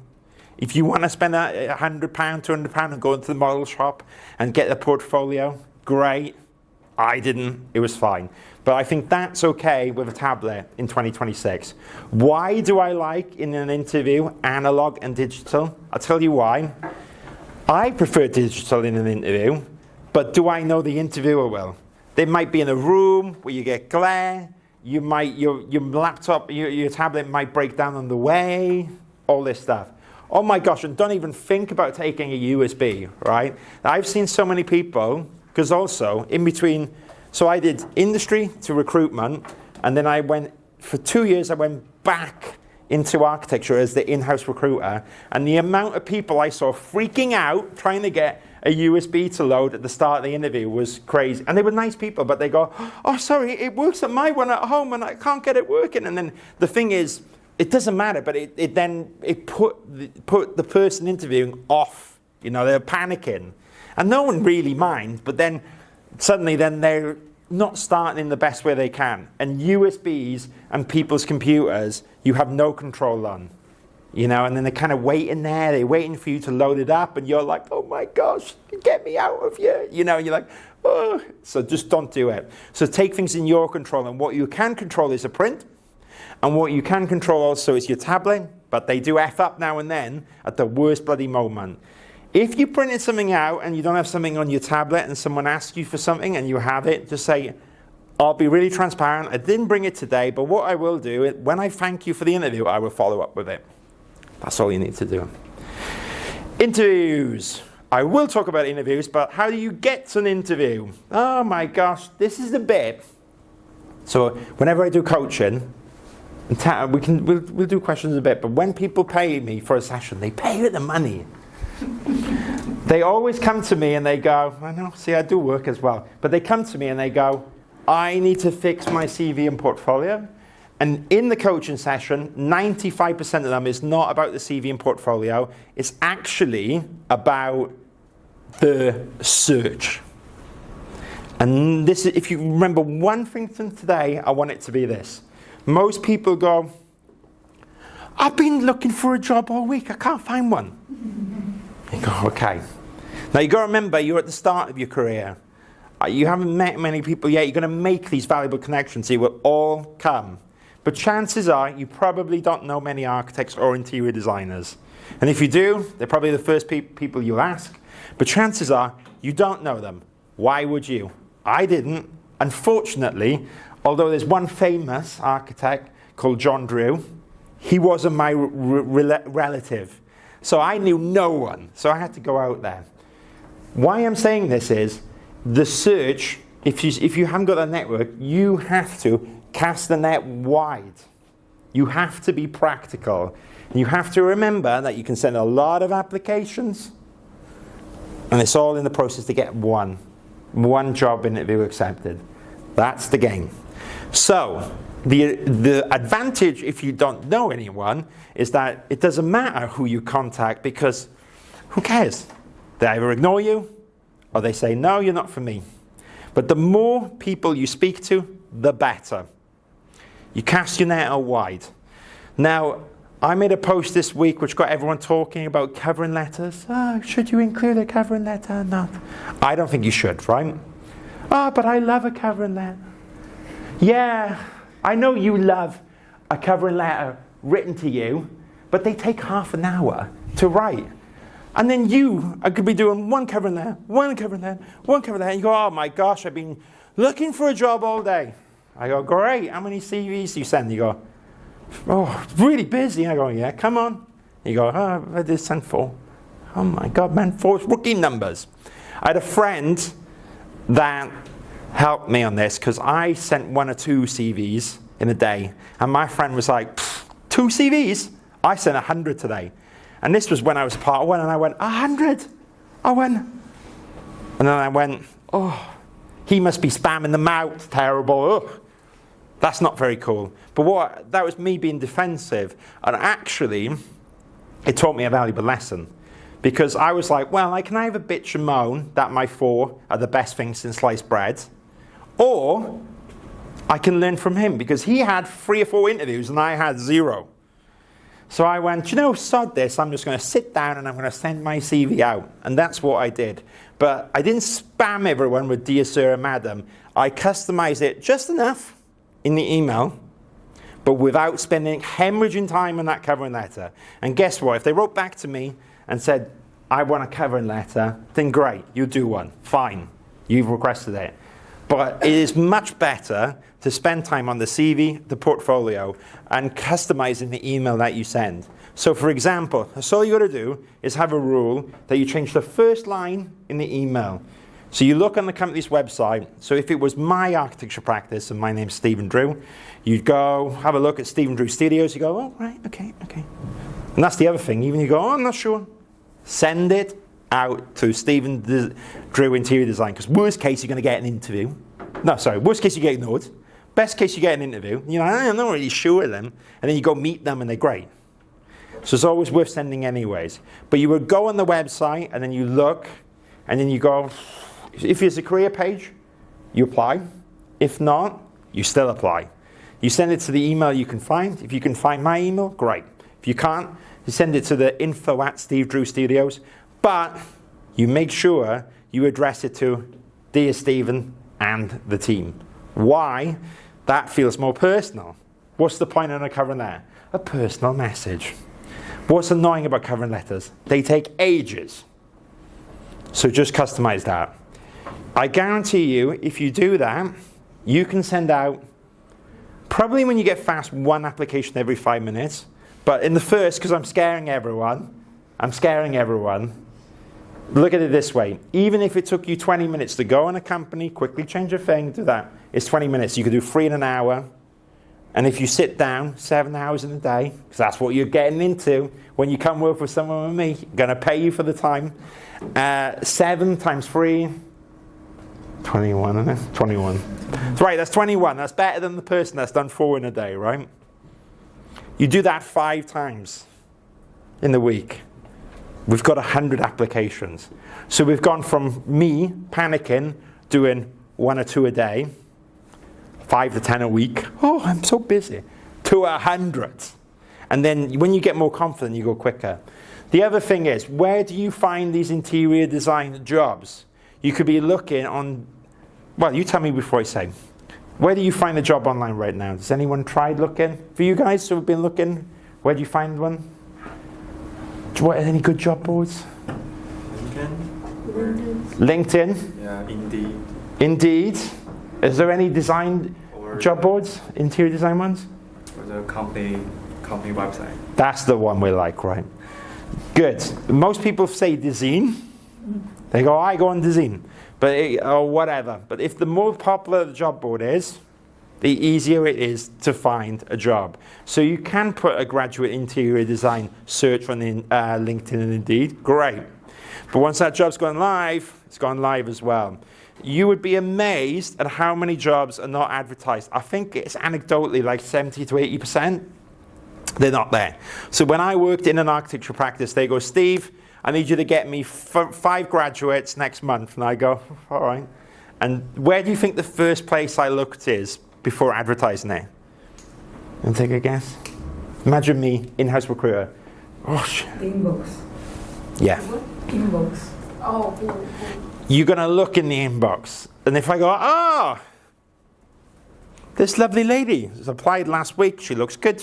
If you want to spend £100, £200 and go into the model shop and get a portfolio, great. I didn't. It was fine. But I think that's okay with a tablet in 2026. Why do I like, in an interview, analog and digital? I'll tell you why. I prefer digital in an interview, but do I know the interviewer well? They might be in a room where you get glare. You might, your laptop, your tablet might break down on the way. All this stuff. Oh my gosh, and don't even think about taking a USB, right? I've seen so many people, because also, in between, so I did industry to recruitment, and then I went, for 2 years, I went back into architecture as the in-house recruiter, and the amount of people I saw freaking out trying to get a USB to load at the start of the interview was crazy. And they were nice people, but they go, oh, sorry, it works at my one at home, and I can't get it working. And then the thing is, it doesn't matter, but it put the person interviewing off. You know, they're panicking. And no one really minds, but then suddenly they're not starting in the best way they can. And USBs and people's computers, you have no control on. You know, and then they're kind of waiting there, they're waiting for you to load it up, and you're like, oh my gosh, get me out of here. You know, and you're like, oh. So just don't do it. So take things in your control, and what you can control is a print, and what you can control also is your tablet, but they do F up now and then at the worst bloody moment. If you printed something out and you don't have something on your tablet and someone asks you for something and you have it, just say, I'll be really transparent. I didn't bring it today, but what I will do, when I thank you for the interview, I will follow up with it. That's all you need to do. Interviews. I will talk about interviews, but how do you get to an interview? Oh my gosh, this is the bit. So whenever I do coaching, we'll do questions in a bit, but when people pay me for a session, they pay with the money. They always come to me and they go, I know, see, I do work as well, but they come to me and they go, I need to fix my CV and portfolio. And in the coaching session, 95% of them is not about the CV and portfolio. It's actually about the search. And this is, if you remember one thing from today, I want it to be this. Most people go, I've been looking for a job all week. I can't find one. You go, okay. Now you've got to remember, you're at the start of your career. You haven't met many people yet. You're going to make these valuable connections. They will all come. But chances are you probably don't know many architects or interior designers. And if you do, they're probably the first people you'll ask. But chances are you don't know them. Why would you? I didn't. Unfortunately, although there's one famous architect called John Drew, he wasn't my relative. So I knew no one. So I had to go out there. Why I'm saying this is, the search, if you haven't got a network, you have to cast the net wide. You have to be practical. You have to remember that you can send a lot of applications, and it's all in the process to get one job interview accepted. That's the game. So the advantage, if you don't know anyone, is that it doesn't matter who you contact, because who cares? They either ignore you or they say, no, you're not for me. But the more people you speak to, the better. You cast your net out wide. Now, I made a post this week which got everyone talking about covering letters. Oh, should you include a covering letter or not? I don't think you should, right? Oh, but I love a covering letter. Yeah, I know you love a covering letter written to you, but they take half an hour to write. And then I could be doing one covering letter, one covering letter, one covering letter. And you go, oh my gosh, I've been looking for a job all day. I go, great, how many CVs do you send? You go, oh, really busy. I go, yeah, come on. You go, oh, I did send 4. Oh my God, man, 4 rookie numbers. I had a friend that helped me on this because I sent 1 or 2 CVs in a day. And my friend was like, 2 CVs? I sent 100 today. And this was when I was part 1, and I went, 100? I went. And then I went, oh, he must be spamming them out. Terrible. Ugh. That's not very cool. But that was me being defensive. And actually, it taught me a valuable lesson. Because I was like, well, I can either bitch and moan that my 4 are the best things since sliced bread, or I can learn from him, because he had 3 or 4 interviews and I had 0. So I went, sod this, I'm just going to sit down and I'm going to send my CV out. And that's what I did. But I didn't spam everyone with dear sir and madam. I customized it just enough in the email, but without spending hemorrhaging time on that covering letter. And guess what? If they wrote back to me and said, I want a covering letter, then great, you do one. Fine, you've requested it. But it is much better to spend time on the CV, the portfolio, and customizing the email that you send. So for example, that's all you got to do is have a rule that you change the first line in the email. So you look on the company's website. So if it was my architecture practice, and my name's Stephen Drew, you'd go have a look at Stephen Drew Studios. You go, oh, right, okay. And that's the other thing. Even you go, oh, I'm not sure. Send it out to Stephen Drew Interior Design, because worst case, you're going to get an interview. Worst case, you get ignored. Best case, you get an interview. I'm not really sure of them. And then you go meet them and they're great. So it's always worth sending anyways. But you would go on the website and then you look and then you go, if it's a career page, you apply. If not, you still apply. You send it to the email you can find. If you can find my email, great. If you can't, you send it to the info@Steve Drew Studios. But you make sure you address it to Dear Stephen and the team. Why? That feels more personal. What's the point of a covering letter? A personal message. What's annoying about covering letters? They take ages. So just customize that. I guarantee you, if you do that, you can send out, probably when you get fast, 1 application every 5 minutes. But in the first, because I'm scaring everyone, look at it this way. Even if it took you 20 minutes to go on a company, quickly change a thing, do that. It's 20 minutes. You could do 3 in an hour. And if you sit down 7 hours in a day, because that's what you're getting into when you come work with someone with me, going to pay you for the time. 7 times 3, 21, isn't it? 21. That's right, that's 21. That's better than the person that's done 4 in a day, right? You do that 5 times in the week. We've got 100 applications. So we've gone from me panicking, doing 1 or 2 a day, 5 to 10 a week. Oh, I'm so busy. To 100. And then when you get more confident, you go quicker. The other thing is, where do you find these interior design jobs? You could be looking on, well, you tell me before I say. Where do you find a job online right now? Has anyone tried looking? For you guys who have been looking, where do you find one? Any good job boards? LinkedIn? Yeah, Indeed. Indeed. Is there any design job boards? Interior design ones? Or the company website. That's the one we like, right? Good. Most people say design. They go, I go on design. or whatever. But if the more popular the job board is, the easier it is to find a job. So you can put a graduate interior design search on LinkedIn and Indeed, great. But once that job's gone live, it's gone live as well. You would be amazed at how many jobs are not advertised. I think it's anecdotally like 70 to 80%. They're not there. So when I worked in an architecture practice, they go, Steve, I need you to get me 5 graduates next month. And I go, all right. And where do you think the first place I looked is before advertising it? And take a guess. Imagine me, in-house recruiter. Oh, shit. The inbox. Yeah. Inbox. Oh, You're going to look in the inbox. And if I go, this lovely lady has applied last week. She looks good.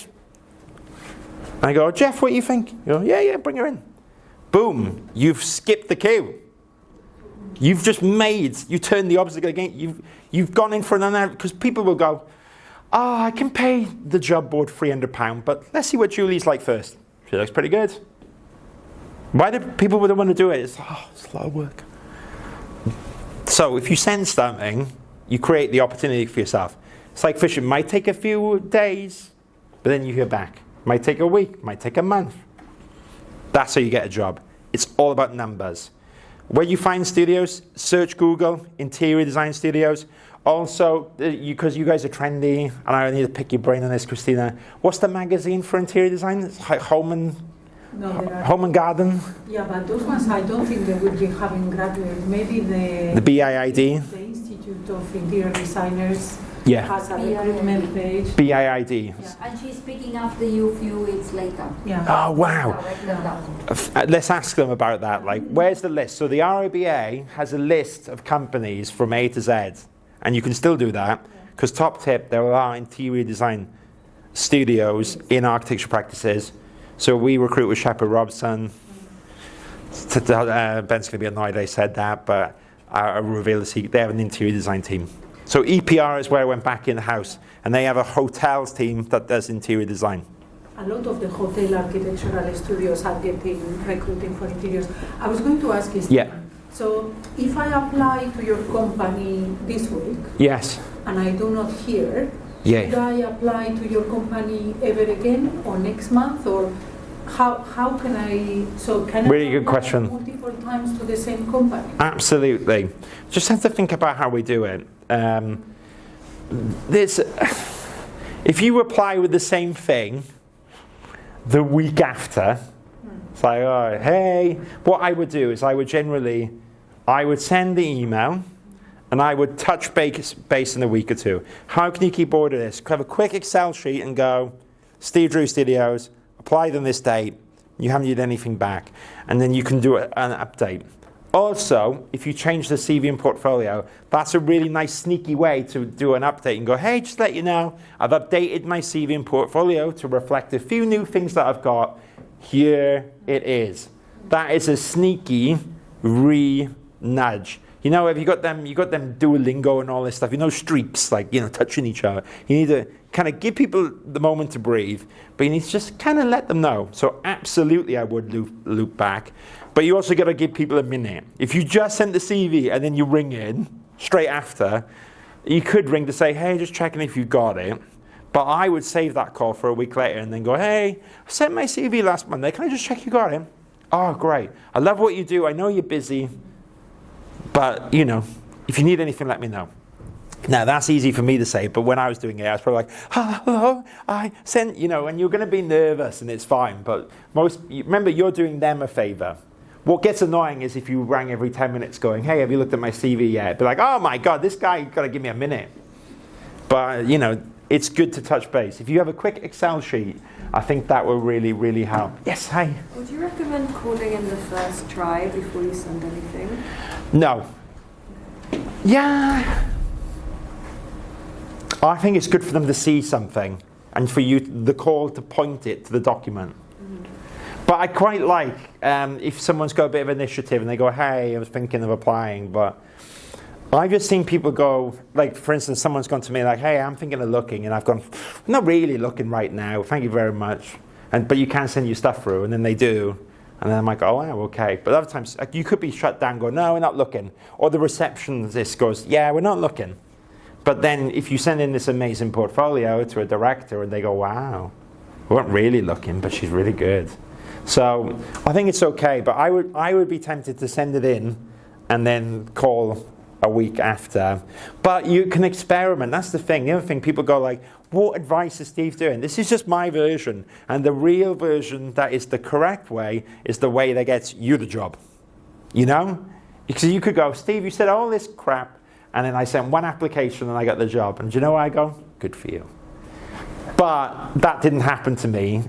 And I go, Jeff, what do you think? You go, yeah, bring her in. Boom. You've skipped the queue. You've just you turned the obstacle again. You've gone in for another, because people will go, I can pay the job board £300, but let's see what Julie's like first. She looks pretty good. Why do people wouldn't want to do it? It's a lot of work. So if you send something, you create the opportunity for yourself. It's like fishing. It might take a few days, but then you hear back. It might take a week, might take a month. That's how you get a job. It's all about numbers. Where you find studios, search Google, interior design studios. Also, because you guys are trendy, and I need to pick your brain on this, Christina. What's the magazine for interior design? It's like Home and Garden. Yeah, but those ones I don't think they would be having graduates. Maybe the BIID. The Institute of Interior Designers has a BIID. recruitment page. BIID. Yeah. and she's picking after you few weeks later. Yeah. Oh, wow. Direct them down. Let's ask them about that. Like, where's the list? So the RIBA has a list of companies from A to Z. And you can still do that, because top tip, there are interior design studios in architecture practices. So we recruit with Shepherd Robson. Ben's going to be annoyed I said that, but I reveal the secret. They have an interior design team. So EPR is where I went back in the house, and they have a hotels team that does interior design. A lot of the hotel architectural studios are getting recruiting for interiors. I was going to ask you, Stephen, so if I apply to your company this week, yes, and I do not hear, should I apply to your company ever again, or next month, or how can I? So can really I good apply question. multiple times to the same company? Absolutely. Just have to think about how we do it. If you apply with the same thing the week after, it's like, oh, hey, what I would do is I would send the email, and I would touch base in a week or two. How can you keep order of this? Have a quick Excel sheet and go, Steve Drew Studios, applied on this date, you haven't had anything back. And then you can do an update. Also, if you change the CV and portfolio, that's a really nice sneaky way to do an update and go, hey, just to let you know, I've updated my CV and portfolio to reflect a few new things that I've got. Here it is. That is a sneaky nudge. You know, if you got them Duolingo and all this stuff, streaks, like, touching each other. You need to kind of give people the moment to breathe, but you need to just kind of let them know. So absolutely I would loop back. But you also got to give people a minute. If you just sent the CV and then you ring in straight after, you could ring to say, hey, just checking if you got it. But I would save that call for a week later and then go, hey, I sent my CV last Monday. Can I just check you got it? Oh, great. I love what you do. I know you're busy. But, if you need anything, let me know. Now, that's easy for me to say, but when I was doing it, I was probably like, hello, I sent, and you're going to be nervous, and it's fine. But remember, you're doing them a favor. What gets annoying is if you rang every 10 minutes going, hey, have you looked at my CV yet? Be like, oh my God, this guy got to give me a minute. But, it's good to touch base. If you have a quick Excel sheet, I think that will really, really help. Yes, hi. Would you recommend calling in the first try before you send anything? No. Yeah. I think it's good for them to see something and for you, the call, to point it to the document. But I quite like if someone's got a bit of initiative and they go, hey, I was thinking of applying, but I've just seen people go, like, for instance, someone's gone to me like, hey, I'm thinking of looking, and I've gone, I'm not really looking right now, thank you very much. But you can send your stuff through, and then they do. And then I'm like, oh, wow, okay. But other times, like, you could be shut down, go, no, we're not looking. Or the receptionist goes, yeah, we're not looking. But then if you send in this amazing portfolio to a director and they go, wow, we weren't really looking, but she's really good. So I think it's okay, but I would be tempted to send it in and then call a week after. But you can experiment. That's the thing. The other thing, people go like, what advice is Steve doing? This is just my version. And the real version that is the correct way is the way that gets you the job. You know? Because you could go, Steve, you said all this crap, and then I sent one application and I got the job. And do you know where I go? Good for you. But that didn't happen to me.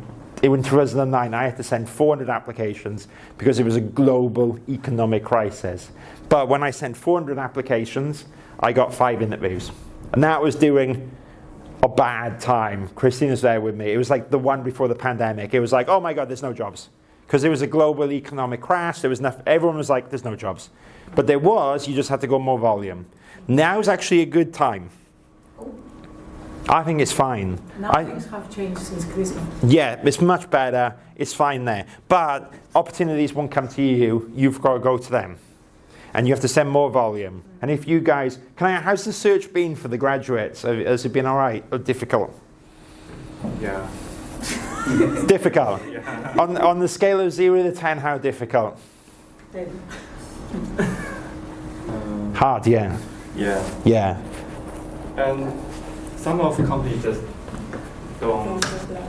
In 2009, I had to send 400 applications because it was a global economic crisis. But when I sent 400 applications, I got 5 interviews. And that was during a bad time. Christina's there with me. It was like the one before the pandemic. It was like, oh my God, there's no jobs. Because there was a global economic crash. There was nothing. Everyone was like, there's no jobs. But there was, you just had to go more volume. Now's actually a good time. I think it's fine. Now things have changed since Christmas. Yeah, it's much better. It's fine there. But opportunities won't come to you. You've got to go to them. And you have to send more volume. And if you guys, how's the search been for the graduates? Has it been all right or difficult? Yeah. Difficult. Yeah. On the scale of 0 to 10, how difficult? Hard, yeah. Yeah. Yeah. And some of the companies just don't.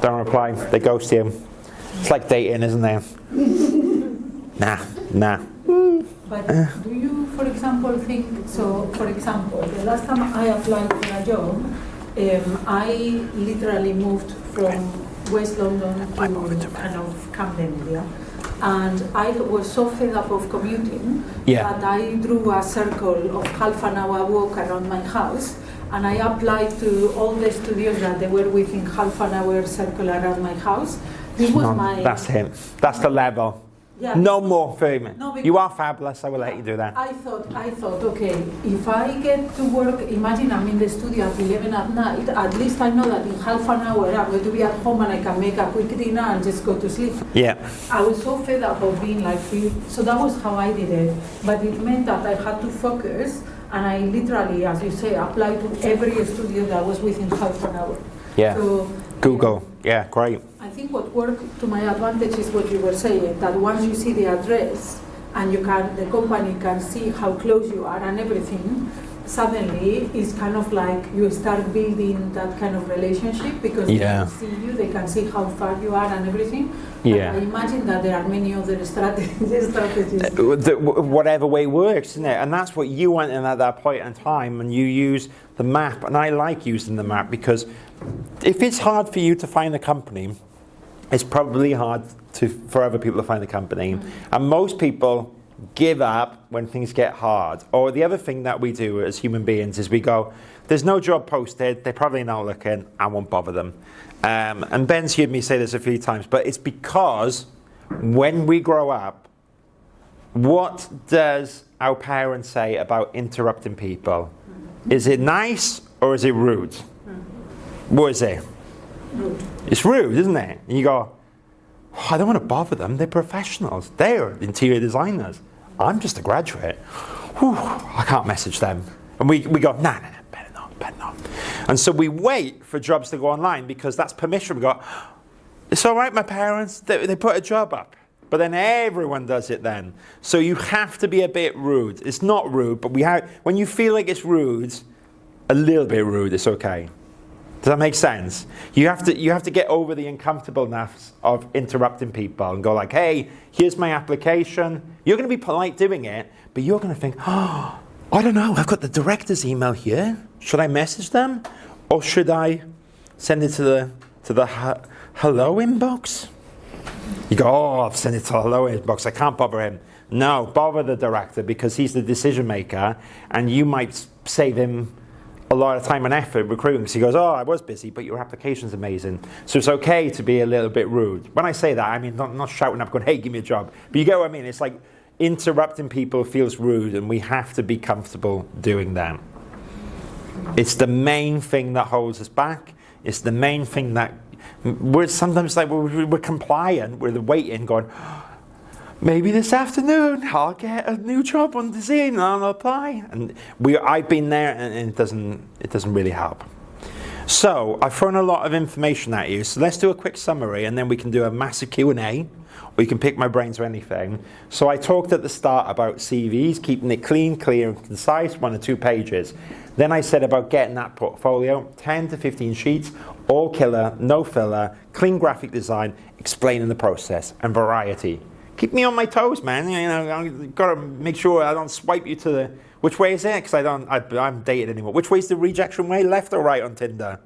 Don't reply. They ghost you. It's like dating, isn't it? Nah. But do you, for example, think, so for example, the last time I applied for a job, I literally moved from West London to kind of Camden area. And I was so fed up of commuting that I drew a circle of half an hour walk around my house. And I applied to all the studios that they were within half an hour circle around my house. This was my... That's him. That's the level. Yeah. No more fame. No, you are fabulous. I will let you do that. I thought, okay, if I get to work, imagine I'm in the studio at 11 at night, at least I know that in half an hour I'm going to be at home and I can make a quick dinner and just go to sleep. Yeah. I was so fed up of being like free. So that was how I did it. But it meant that I had to focus, and I literally, as you say, applied to every studio that was within half an hour. Yeah. So, Google. Yeah, great. I think what worked to my advantage is what you were saying, that once you see the address and the company can see how close you are and everything, suddenly it's kind of like you start building that kind of relationship because they can see you, they can see how far you are and everything. Yeah. I imagine that there are many other strategies. Whatever way works, isn't it? And that's what you went in at that point in time, and you use the map. And I like using the map because if it's hard for you to find a company, it's probably hard for other people to find a company. And most people give up when things get hard. Or the other thing that we do as human beings is we go, there's no job posted, they're probably not looking, I won't bother them. And Ben's heard me say this a few times, but it's because when we grow up, what does our parents say about interrupting people? Is it nice or is it rude? What is it? Rude. It's rude, isn't it? And you go, oh, I don't want to bother them. They're professionals. They're interior designers. I'm just a graduate. Whew, I can't message them. And we go, nah, better not. And so we wait for jobs to go online because that's permission. We go, it's all right, my parents, they put a job up. But then everyone does it then. So you have to be a bit rude. It's not rude, but when you feel like it's rude, a little bit rude, it's okay. Does that make sense? You have to get over the uncomfortableness of interrupting people and go like, hey, here's my application. You're going to be polite doing it, but you're going to think, oh, I don't know, I've got the director's email here. Should I message them? Or should I send it to the hello inbox? You go, oh, I'll send it to the hello inbox. I can't bother him. No, bother the director because he's the decision maker and you might save him a lot of time and effort recruiting because he goes, oh, I was busy, but your application's amazing. So it's okay to be a little bit rude. When I say that, I mean not shouting up going, hey, give me a job. But you get what I mean? It's like interrupting people feels rude and we have to be comfortable doing that. It's the main thing that holds us back. It's the main thing that we're sometimes like we're compliant, we're waiting going, maybe this afternoon I'll get a new job on the Zine and I'll apply. And I've been there, and it doesn't really help. So I've thrown a lot of information at you. So let's do a quick summary, and then we can do a massive Q&A, or you can pick my brains or anything. So I talked at the start about CVs, keeping it clean, clear, and concise, 1 or 2 pages. Then I said about getting that portfolio, 10 to 15 sheets, all killer, no filler, clean graphic design, explaining the process, and variety. Keep me on my toes, man. You know, I've got to make sure I don't swipe you to the... Which way is it? Because I'm dated anymore. Which way is the rejection way? Left or right on Tinder?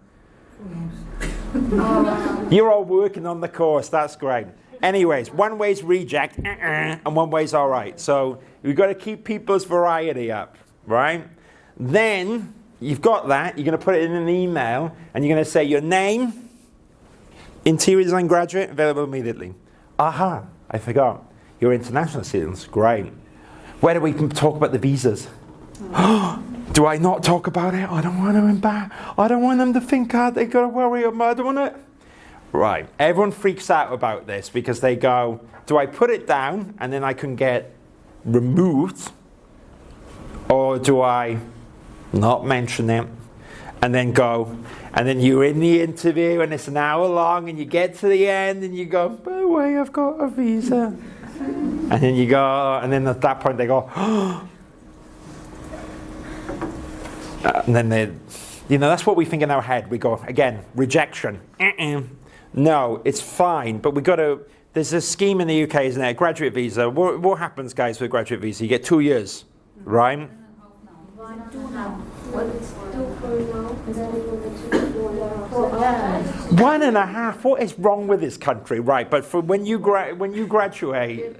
You're all working on the course. That's great. Anyways, one way's reject, and one way's all right. So we've got to keep people's variety up, right? Then you've got that. You're going to put it in an email, and you're going to say your name, interior design graduate, available immediately. Aha, I forgot. You're international students. Great. Where do we talk about the visas? Do I not talk about it? I don't want to embarrass. I don't want them to think they got to worry about. I don't want to. Right. Everyone freaks out about this because they go, do I put it down and then I can get removed? Or do I not mention it and then go, and then you're in the interview and it's an hour long and you get to the end and you go, by the way, I've got a visa. And then you go, and then at that point they go, and then they, that's what we think in our head. We go, again, rejection. No, it's fine, but there's a scheme in the UK, isn't there? A graduate visa. What happens, guys, with a graduate visa? You get 2 years, right? 1.5. What is wrong with this country? Right, but for when you graduate,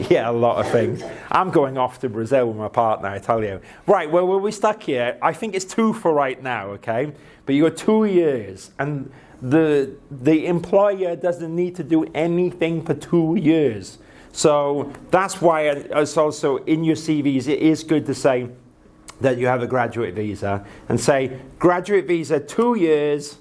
yeah, a lot of things. I'm going off to Brazil with my partner, I tell you. Right, well, we're stuck here. I think it's 2 for right now, okay? But you got 2 years, and the employer doesn't need to do anything for 2 years. So that's why it's also in your CVs, it is good to say that you have a graduate visa and say graduate visa 2 years,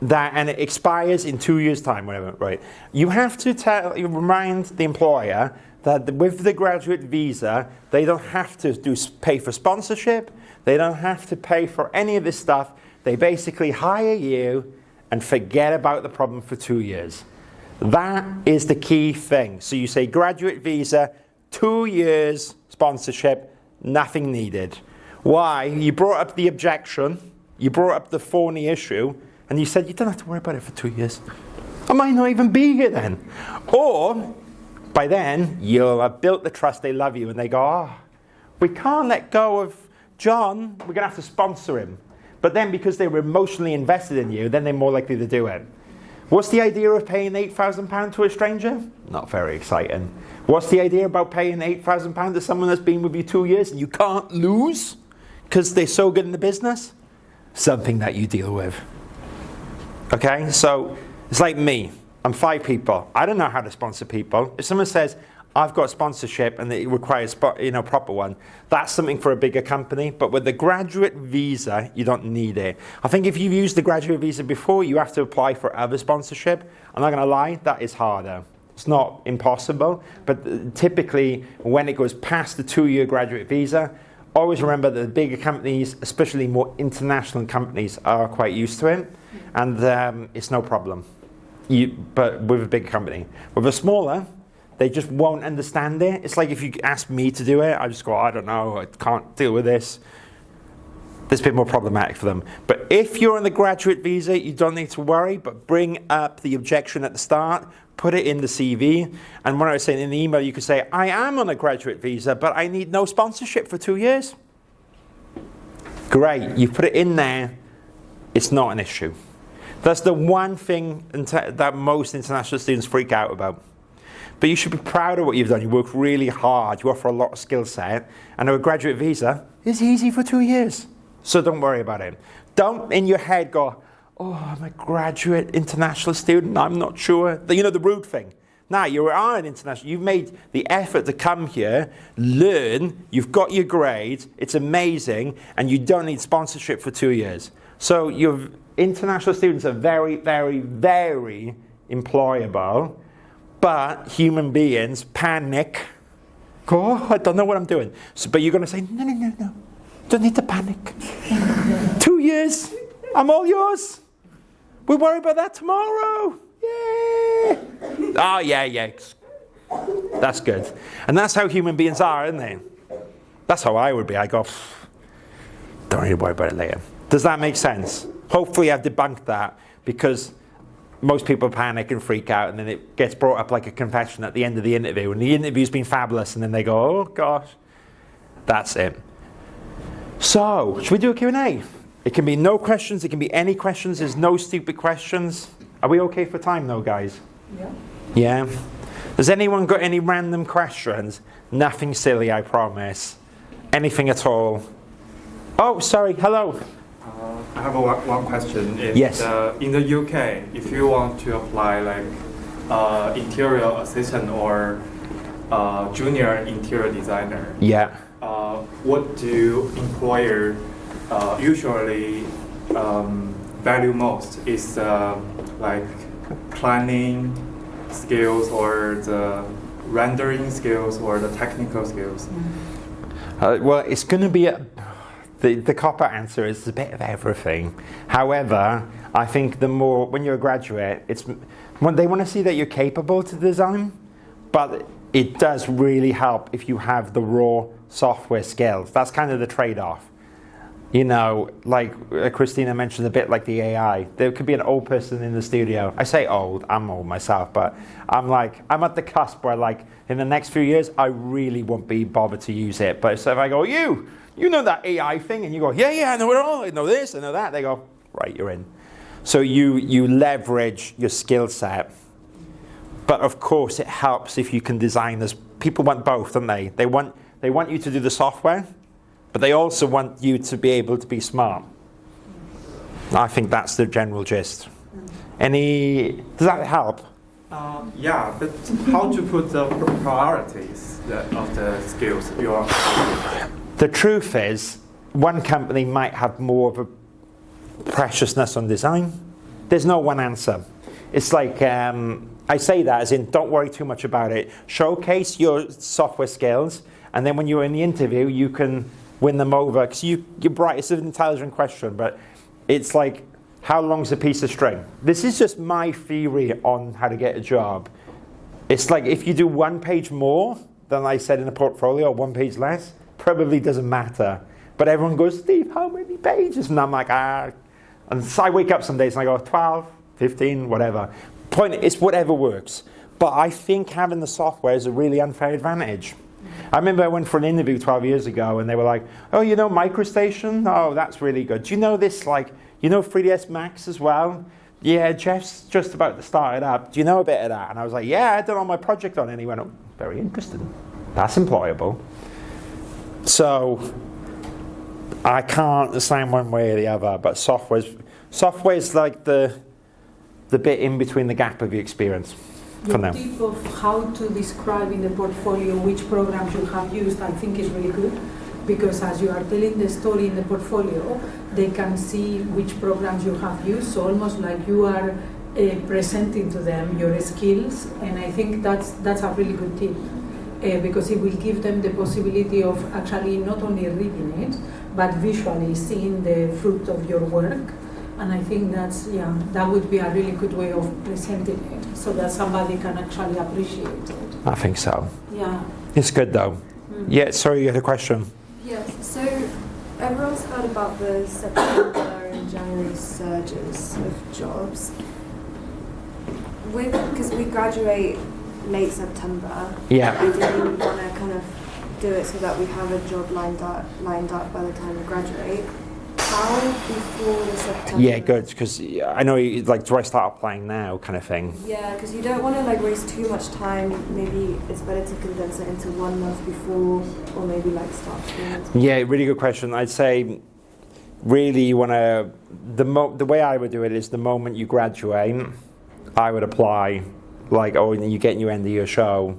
and it expires in 2 years' time, whatever. Right? You have to remind the employer that with the graduate visa, they don't have to pay for sponsorship. They don't have to pay for any of this stuff. They basically hire you and forget about the problem for 2 years. That is the key thing. So you say graduate visa, 2 years sponsorship, nothing needed. Why? You brought up the objection, you brought up the thorny issue, and you said you don't have to worry about it for 2 years. I might not even be here then. Or, by then, you'll have built the trust, they love you, and they go, we can't let go of John, we're going to have to sponsor him. But then because they were emotionally invested in you, then they're more likely to do it. What's the idea of paying £8,000 to a stranger? Not very exciting. What's the idea about paying £8,000 to someone that's been with you 2 years and you can't lose because they're so good in the business? Something that you deal with. Okay, so it's like me. I'm 5 people. I don't know how to sponsor people. If someone says, I've got sponsorship and it requires proper one, that's something for a bigger company. But with the graduate visa, you don't need it. I think if you've used the graduate visa before, you have to apply for other sponsorship. I'm not going to lie, that is harder. It's not impossible, but typically when it goes past the 2-year graduate visa, always remember that the bigger companies, especially more international companies, are quite used to it, and it's no problem. But with a bigger company. With a smaller, they just won't understand it. It's like if you ask me to do it, I just go, I don't know, I can't deal with this. It's a bit more problematic for them. But if you're on the graduate visa, you don't need to worry, but bring up the objection at the start, put it in the CV, and when I was saying in the email, you could say, I am on a graduate visa, but I need no sponsorship for 2 years. Great, you put it in there, it's not an issue. That's the one thing that most international students freak out about. But you should be proud of what you've done. You work really hard, you offer a lot of skill set, and a graduate visa is easy for 2 years. So don't worry about it. Don't in your head go, oh, I'm a graduate international student, I'm not sure. The rude thing. Now, you are an international, you've made the effort to come here, learn, you've got your grades, it's amazing, and you don't need sponsorship for 2 years. So your international students are very, very, very employable. But human beings panic. Go, oh, I don't know what I'm doing. So, but you're going to say, no. Don't need to panic. 2 years. I'm all yours. We'll worry about that tomorrow. Yeah. Oh, yeah. That's good. And that's how human beings are, isn't they? That's how I would be. I go, don't need to worry about it later. Does that make sense? Hopefully I've debunked that, because most people panic and freak out, and then it gets brought up like a confession at the end of the interview, and the interview's been fabulous, and then they go, oh gosh. That's it. So, should we do a Q&A? It can be no questions, it can be any questions, there's no stupid questions. Are we okay for time though, guys? Yeah. Yeah? Has anyone got any random questions? Nothing silly, I promise. Anything at all? Oh, sorry, hello. I have one question. Yes. In the UK, if you want to apply like interior assistant or junior interior designer, Yeah. What do employer usually value most? Is like planning skills, or the rendering skills, or the technical skills? Well, it's going to be the cop-out answer is a bit of everything. However, I think the more, when you're a graduate, they want to see that you're capable to design, but it does really help if you have the raw software skills. That's kind of the trade-off. You know, like Christina mentioned a bit, like the AI. There could be an old person in the studio. I say old, I'm old myself, but I'm at the cusp where, like, in the next few years, I really won't be bothered to use it. But so if I go, you know that AI thing, and you go, yeah, I know it all, I know this, I know that, they go, right, you're in. So you leverage your skill set. But of course, it helps if you can design this. People want both, don't they? They want you to do the software, but they also want you to be able to be smart. I think that's the general gist. Does that help? Yeah, but how to put the priorities of the skills you are? The truth is, one company might have more of a preciousness on design. There's no one answer. It's like, I say that as in, don't worry too much about it. Showcase your software skills, and then when you're in the interview, you can win them over. Because you're bright. It's an intelligent question, but it's like, how long's a piece of string? This is just my theory on how to get a job. It's like, if you do 1 page more than I said in the portfolio, or 1 page less, probably doesn't matter. But everyone goes, Steve, how many pages? And I'm like, And so I wake up some days and I go, 12, 15, whatever. Point is, whatever works. But I think having the software is a really unfair advantage. I remember I went for an interview 12 years ago, and they were like, oh, you know MicroStation? Oh, that's really good. Do you know this, like, you know 3ds Max as well? Yeah, Jeff's just about to start it up. Do you know a bit of that? And I was like, yeah, I did all my project on it. And he went, oh, very interesting. That's employable. So I can't assign one way or the other, but software's like the bit in between the gap of your experience for The now. tip of how to describe in the portfolio which programs you have used, I think, is really good, because as you are telling the story in the portfolio, they can see which programs you have used, so almost like you are presenting to them your skills, and I think that's a really good tip, because it will give them the possibility of actually not only reading it, but visually seeing the fruit of your work. And I think that would be a really good way of presenting it, so that somebody can actually appreciate it. I think so. Yeah. It's good though. Yeah, sorry, you had a question. Yes, so everyone's heard about the September and January surges of jobs. Because we graduate late September, Yeah. ideally we want to kind of do it so that we have a job lined up by the time we graduate. How before the September? Yeah, good, because I know, like, do I start applying now kind of thing? Yeah, because you don't want to like waste too much time. Maybe it's better to condense it into 1 month before, or maybe like start soon. Yeah, really good question. I'd say really you want to, the way I would do it is the moment you graduate, I would apply, like, oh, and you get in your end of year show.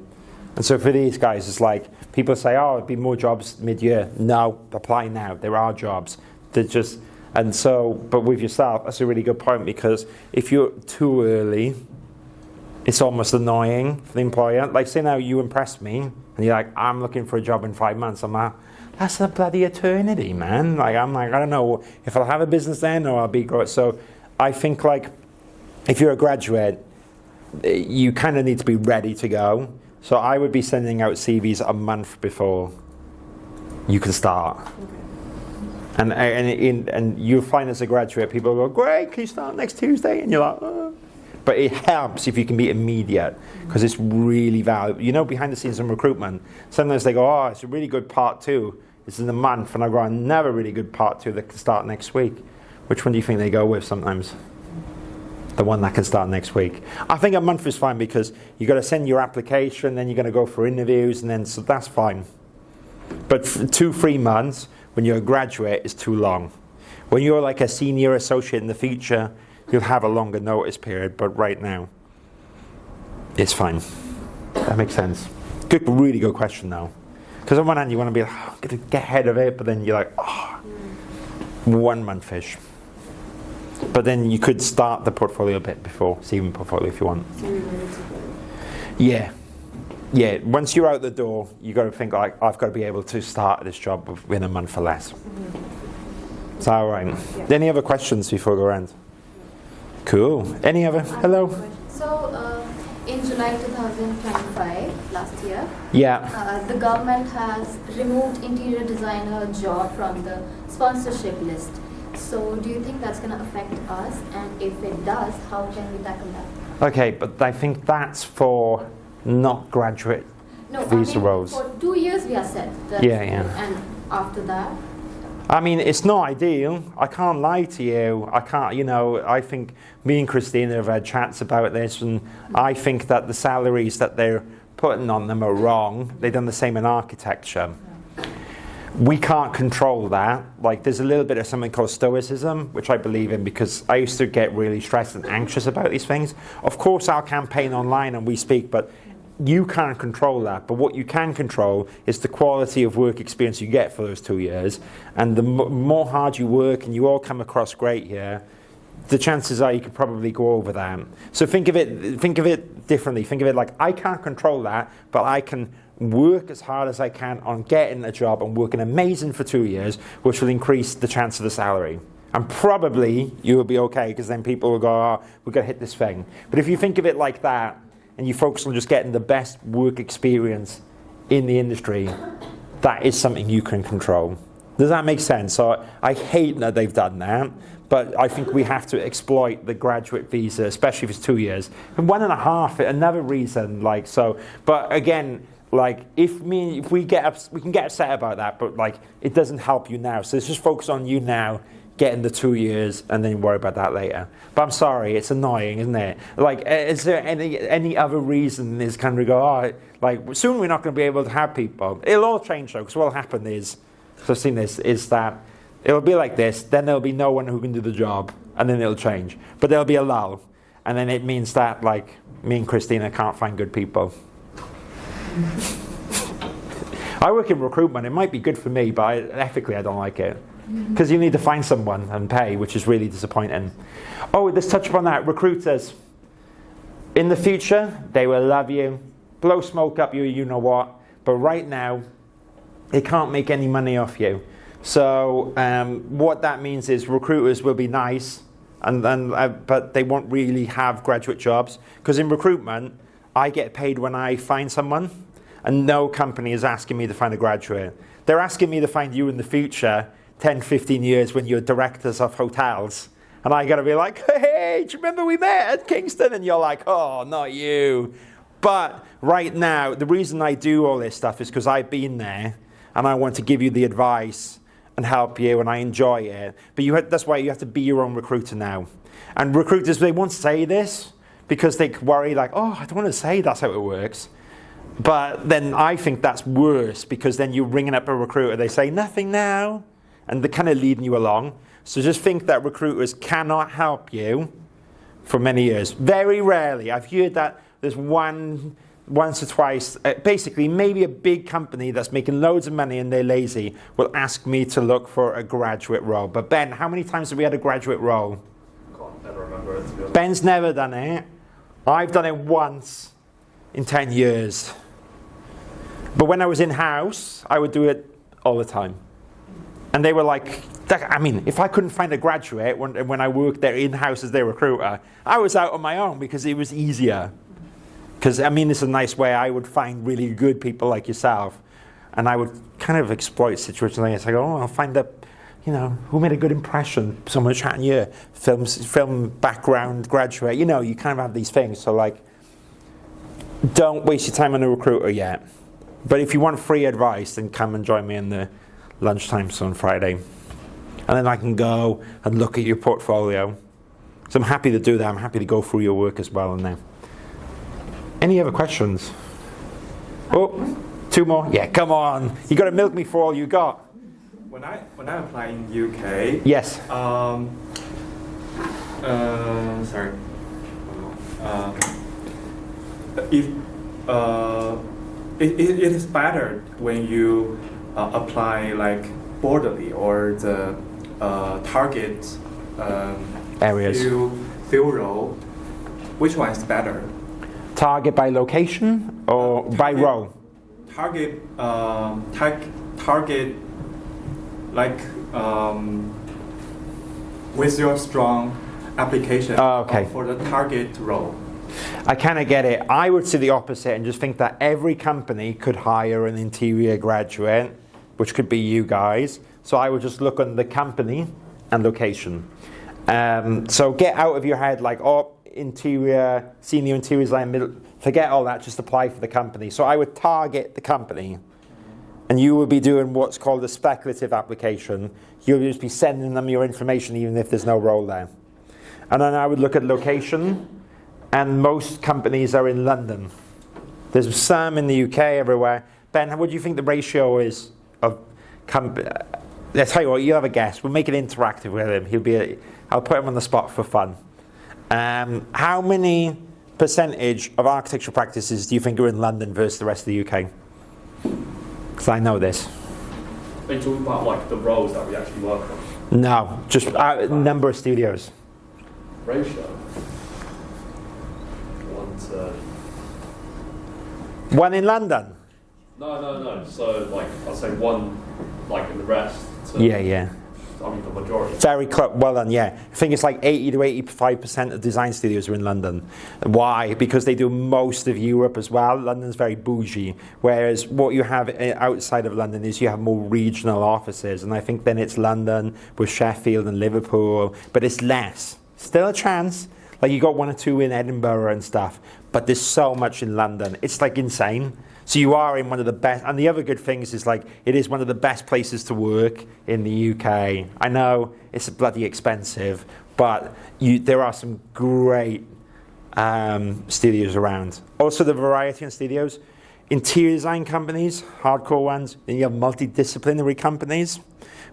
And so for these guys, it's like, people say, oh, it'd be more jobs mid-year. No, apply now. There are jobs. They're just, and so, but with yourself, that's a really good point, because if you're too early it's almost annoying for the employer. Like, say now you impress me, and you're like, I'm looking for a job in 5 months. I'm like, that's a bloody eternity, man. Like, I'm like, I don't know if I'll have a business then or I'll be great. So I think, like, if you're a graduate, you kind of need to be ready to go. So I would be sending out CVs a month before you can start. And you'll find as a graduate, people go, great, can you start next Tuesday? And you're like, oh. But it helps if you can be immediate, because it's really valuable. You know, behind the scenes in recruitment, sometimes they go, oh, it's a really good part 2. It's in a month. And I go, another really good part 2 that can start next week. Which one do you think they go with sometimes? The one that can start next week. I think a month is fine, because you've got to send your application, then you're going to go for interviews, and then so that's fine. But 2-3 months, when you're a graduate, is too long. When you're like a senior associate in the future, you'll have a longer notice period, but right now, it's fine. That makes sense. Good, really good question though. Because on one hand, you want to be like, oh, I'm going to get ahead of it, but then you're like, oh, 1 month-ish. But then you could start the portfolio a bit before, CV portfolio if you want. Yeah. Yeah, once you're out the door, you've got to think, like, I've got to be able to start this job within a month or less. Is that all right? Yeah. Any other questions before we go around? Cool. Any other? Hello? So, in July 2025, last year, yeah, the government has removed interior designer job from the sponsorship list. So, do you think that's going to affect us? And if it does, how can we tackle that? Okay, but I think that's for not graduate visa roles. For 2 years we are set. Yeah. And after that? I mean, it's not ideal. I can't lie to you. I can't, I think me and Christina have had chats about this, and I think that the salaries that they're putting on them are wrong. They've done the same in architecture. We can't control that. Like, there's a little bit of something called stoicism, which I believe in, because I used to get really stressed and anxious about these things. Of course, I'll campaign online and we speak, but you can't control that. But what you can control is the quality of work experience you get for those 2 years. And the more hard you work and you all come across great here, the chances are you could probably go over that. So think of it differently. Think of it like, I can't control that, but I can work as hard as I can on getting a job and working amazing for 2 years, which will increase the chance of the salary. And probably you will be okay, because then people will go, oh, we've got to hit this thing. But if you think of it like that, and you focus on just getting the best work experience in the industry, that is something you can control. Does that make sense? So I hate that they've done that, but I think we have to exploit the graduate visa, especially if it's 2 years. And 1.5, another reason, like, so, but again, like, if we can get upset about that, but like, it doesn't help you now. So let's just focus on you now, getting the 2 years, and then worry about that later. But I'm sorry, it's annoying, isn't it? Like, is there any other reason this country go, oh, like, soon we're not going to be able to have people. It'll all change though, because what will happen is, so I've seen this, is that it'll be like this, then there'll be no one who can do the job, and then it'll change. But there'll be a lull, and then it means that, like, me and Christina can't find good people. I work in recruitment. It might be good for me, but ethically I don't like it. Because you need to find someone and pay, which is really disappointing. Oh, let's touch upon that. Recruiters. In the future, they will love you, blow smoke up you know what. But right now, they can't make any money off you. So what that means is recruiters will be nice, but they won't really have graduate jobs. Because in recruitment, I get paid when I find someone, and no company is asking me to find a graduate. They're asking me to find you in the future, 10, 15 years when you're directors of hotels. And I got to be like, hey, do you remember we met at Kingston? And you're like, oh, not you. But right now, the reason I do all this stuff is because I've been there and I want to give you the advice and help you, and I enjoy it. But that's why you have to be your own recruiter now. And recruiters, they won't say this because they worry like, oh, I don't want to say that's how it works. But then I think that's worse, because then you're ringing up a recruiter, they say nothing now, and they're kind of leading you along. So just think that recruiters cannot help you for many years. Very rarely. I've heard that there's once or twice, basically maybe a big company that's making loads of money and they're lazy will ask me to look for a graduate role. But Ben, how many times have we had a graduate role? I can't ever remember it, to be honest. Ben's never done it. I've done it once in 10 years. But when I was in-house, I would do it all the time. And they were like, if I couldn't find a graduate when I worked there in-house as their recruiter, I was out on my own because it was easier. Because, it's a nice way I would find really good people like yourself. And I would kind of exploit situations like this. I go, I'll find who made a good impression? Someone chatting here, film background graduate. You kind of have these things. So don't waste your time on a recruiter yet. But if you want free advice, then come and join me in the lunchtime on Friday. And then I can go and look at your portfolio. So I'm happy to do that. I'm happy to go through your work as well. And any other questions? Oh, 2 more? Yeah, come on. You got to milk me for all you got. When I apply in UK, yes. Sorry. If it is better when you apply borderly or the target areas. Field role. Which one is better? Target by location or by role? Target with your strong application for the target role. I kind of get it. I would say the opposite and just think that every company could hire an interior graduate, which could be you guys. So I would just look on the company and location. So get out of your head interior, senior interior design, middle. Forget all that. Just apply for the company. So I would target the company. And you would be doing what's called a speculative application. You'll just be sending them your information even if there's no role there. And then I would look at location. And most companies are in London. There's some in the UK, everywhere. Ben, what do you think the ratio is of company? Let's tell you what, you have a guess. We'll make it interactive with him. I'll put him on the spot for fun. How many percentage of architectural practices do you think are in London versus the rest of the UK? Because I know this. Are you talking about the roles that we actually work on? No, just number of studios. Ratio? 1 to... One in London? No. So I'll say 1 in the rest. Yeah. The majority. Very close. Well done, yeah. I think it's 80 to 85% of design studios are in London. Why? Because they do most of Europe as well. London's very bougie. Whereas what you have outside of London is you have more regional offices. And I think then it's London with Sheffield and Liverpool. But it's less. Still a chance. You got 1 or 2 in Edinburgh and stuff. But there's so much in London. It's insane. So you are in one of the best, and the other good things is it is one of the best places to work in the UK. I know it's bloody expensive, but there are some great studios around. Also the variety in studios, interior design companies, hardcore ones, then you have multidisciplinary companies,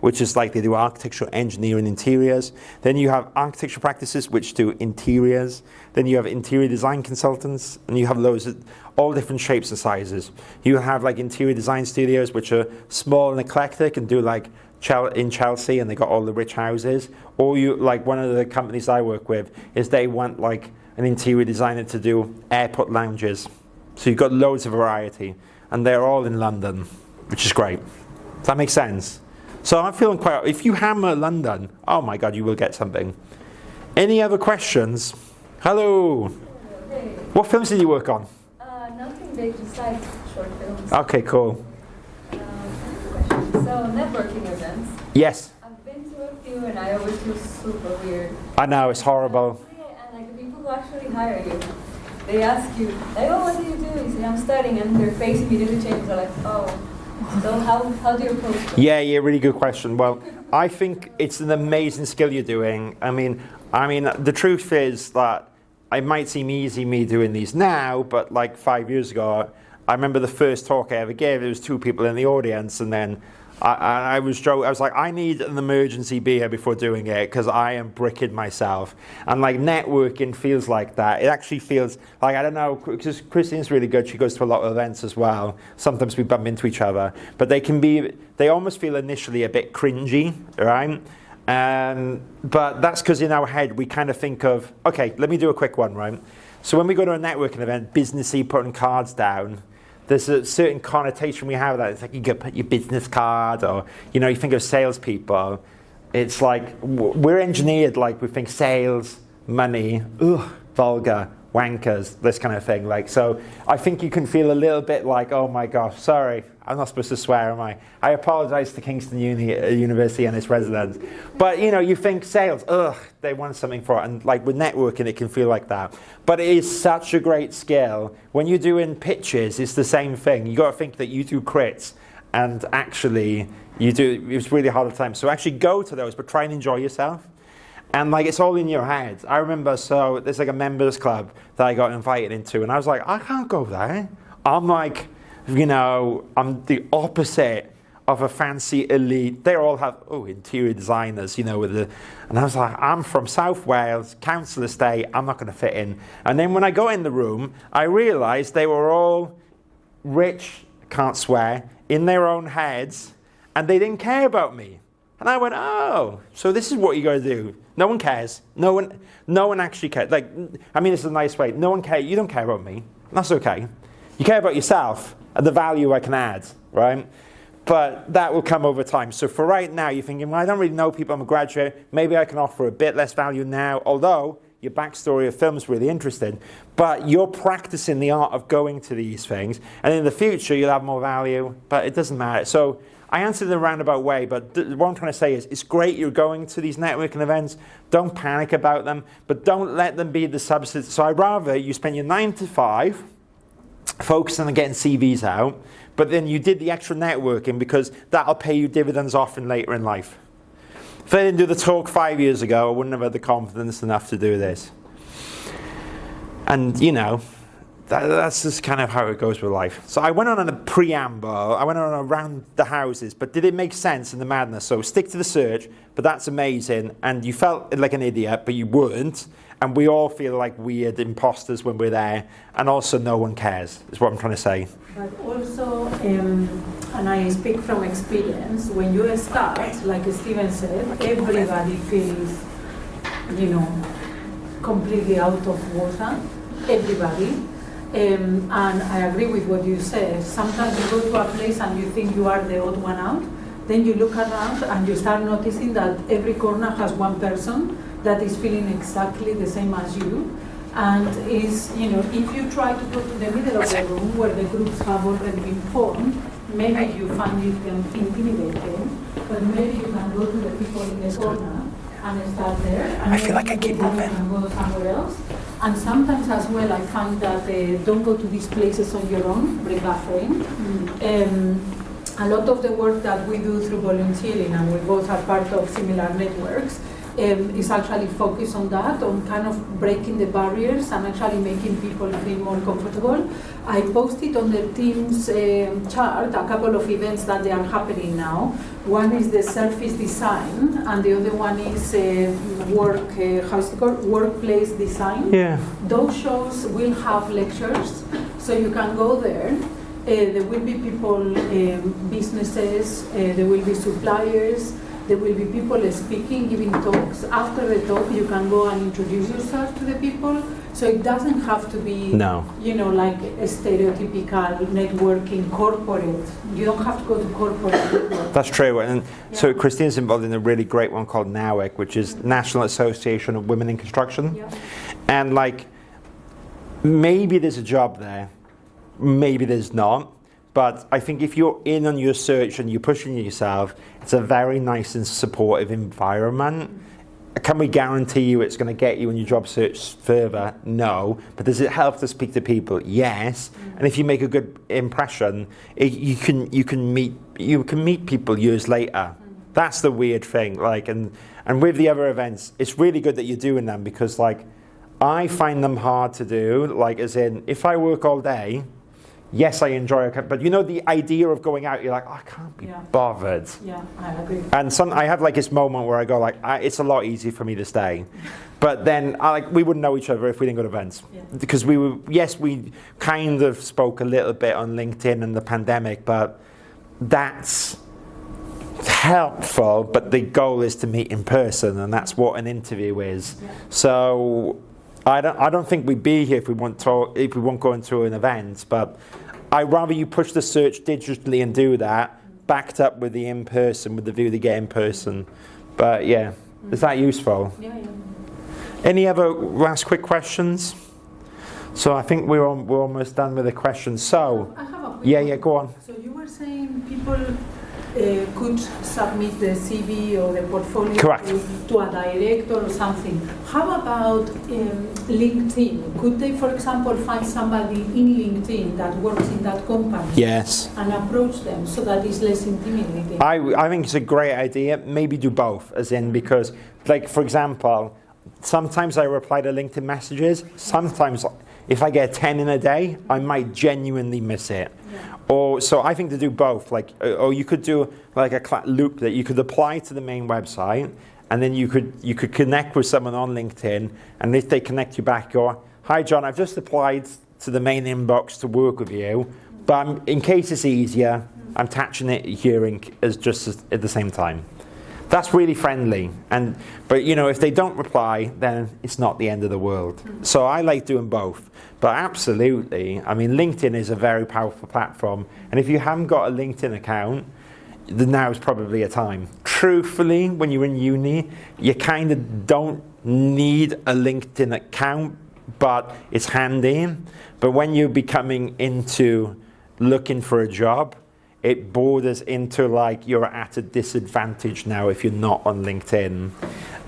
which is they do architectural engineering interiors. Then you have architecture practices which do interiors. Then you have interior design consultants, and you have loads of all different shapes and sizes. You have interior design studios which are small and eclectic and do in Chelsea, and they got all the rich houses. Or you one of the companies I work with is they want an interior designer to do airport lounges. So you've got loads of variety, and they're all in London, which is great. Does that make sense? So I'm feeling if you hammer London, oh my God, you will get something. Any other questions? Hello. Hey. What films did you work on? Nothing big, just short films. Okay, cool. So networking events. Yes. I've been to a few and I always feel super weird. I know, it's horrible. And the people who actually hire you, they ask you, oh, what do you do? You say, I'm studying, and their face immediately changes. They're like, oh. So how do you approach it? Yeah, really good question. Well, I think it's an amazing skill you're doing. I mean, the truth is that it might seem easy me doing these now, but 5 years ago, I remember the first talk I ever gave, there was 2 people in the audience, and then I was joking. I was like, I need an emergency beer before doing it because I am bricking myself. And networking feels like that. It actually feels I don't know, because Christine's really good. She goes to a lot of events as well. Sometimes we bump into each other, but they almost feel initially a bit cringy, right? But that's because in our head we kind of think of, okay, let me do a quick one, right? So when we go to a networking event, businessy, putting cards down, there's a certain connotation we have of that. It's like you go put your business card, or you think of salespeople. It's like we're engineered like we think sales, money, vulgar, wankers, this kind of thing. Like, so I think you can feel a little bit like, oh my gosh, sorry, I'm not supposed to swear, am I? I apologize to Kingston University and its residents. But you think sales, they want something for it. And like with networking, it can feel like that. But it is such a great skill. When you're doing pitches, it's the same thing. You got to think that you do crits, and actually it's really hard at times. So actually go to those, but try and enjoy yourself. And like it's all in your head. I remember, so there's like a members club that I got invited into, and I was like, I can't go there. I'm like, I'm the opposite of a fancy elite. They all have interior designers, and I was like, I'm from South Wales, council estate. I'm not going to fit in. And then when I got in the room, I realised they were all rich, can't swear, in their own heads, and they didn't care about me. And I went, oh, so this is what you got to do. No one cares. No one actually cares. Like, I mean, this is a nice way. No one cares. You don't care about me. That's okay. You care about yourself and the value I can add, right? But that will come over time. So for right now, you're thinking, well, I don't really know people. I'm a graduate. Maybe I can offer a bit less value now, although your backstory of film is really interesting. But you're practicing the art of going to these things. And in the future, you'll have more value. But it doesn't matter. So I answered in a roundabout way, but what I'm trying to say is it's great you're going to these networking events. Don't panic about them, but don't let them be the substance. So I'd rather you spend your 9 to 5 focusing on getting CVs out, but then you did the extra networking because that'll pay you dividends off in later in life. If I didn't do the talk 5 years ago, I wouldn't have had the confidence enough to do this. And, that's just kind of how it goes with life. So I went on a preamble. I went on around the houses, but did it make sense in the madness? So stick to the search, but that's amazing. And you felt like an idiot, but you weren't. And we all feel like weird imposters when we're there. And also no one cares, is what I'm trying to say. But also, and I speak from experience, when you start, like Steven said, everybody feels, completely out of water. Everybody. And I agree with what you said. Sometimes you go to a place and you think you are the odd one out. Then you look around and you start noticing that every corner has one person that is feeling exactly the same as you. And if you try to go to the middle of the room where the groups have already been formed, maybe you find it intimidating, but maybe you can go to the people in the corner and start there. And I feel like I keep moving. And go somewhere else. And sometimes as well, I find that don't go to these places on your own, bring a friend. A lot of the work that we do through volunteering, and we both are part of similar networks, is actually focused on that, on kind of breaking the barriers and actually making people feel more comfortable. I posted on the Teams chart a couple of events that they are happening now. One is the surface design, and the other one is workplace design. Yeah. Those shows will have lectures, so you can go there. There will be people, businesses, there will be suppliers, there will be people speaking, giving talks. After the talk, you can go and introduce yourself to the people. So it doesn't have to be, like a stereotypical networking corporate. You don't have to go to corporate network. That's true. And so Christine's involved in a really great one called NAWEC, which is National Association of Women in Construction. Yeah. And maybe there's a job there, maybe there's not. But I think if you're in on your search and you're pushing yourself, it's a very nice and supportive environment. Can we guarantee you it's going to get you in your job search further? No. But does it help to speak to people? Yes. And if you make a good impression, you can meet people years later. That's the weird thing. And with the other events, it's really good that you're doing them because I find them hard to do. As in, if I work all day, yes, I enjoy it, but the idea of going out, you're like, I can't be bothered. Yeah, I agree. And I have this moment where I go it's a lot easier for me to stay. But then we wouldn't know each other if we didn't go to events. Yeah. Because we kind of spoke a little bit on LinkedIn and the pandemic, but that's helpful, but the goal is to meet in person, and that's what an interview is. Yeah. So I don't think we'd be here if we weren't going to an event, but I'd rather you push the search digitally and do that, backed up with the in-person, with the view they get in person. But yeah, is that useful? Yeah. Any other last quick questions? So I think we're almost done with the questions. So, I have a quick yeah, one. go on. So you were saying people could submit the CV or the portfolio Correct. to a director or something. How about LinkedIn? Could they, for example, find somebody in LinkedIn that works in that company? Yes. And approach them so that it's less intimidating? I think it's a great idea. Maybe do both, as in, because, like, for example, sometimes I reply to LinkedIn messages. Sometimes, if I get 10 in a day, I might genuinely miss it. Yeah. Or so I think to do both. Like, or you could do like a loop that you could apply to the main website, and then you could connect with someone on LinkedIn, and if they connect you back, go, "Hi John, I've just applied to the main inbox to work with you, but in case it's easier, I'm attaching it here at the same time." That's really friendly, but if they don't reply, then it's not the end of the world. So I like doing both. But absolutely, I mean, LinkedIn is a very powerful platform, and if you haven't got a LinkedIn account, then now is probably a time. Truthfully, when you're in uni, you kind of don't need a LinkedIn account, but it's handy. But when you're becoming into looking for a job, it borders into like you're at a disadvantage now if you're not on LinkedIn.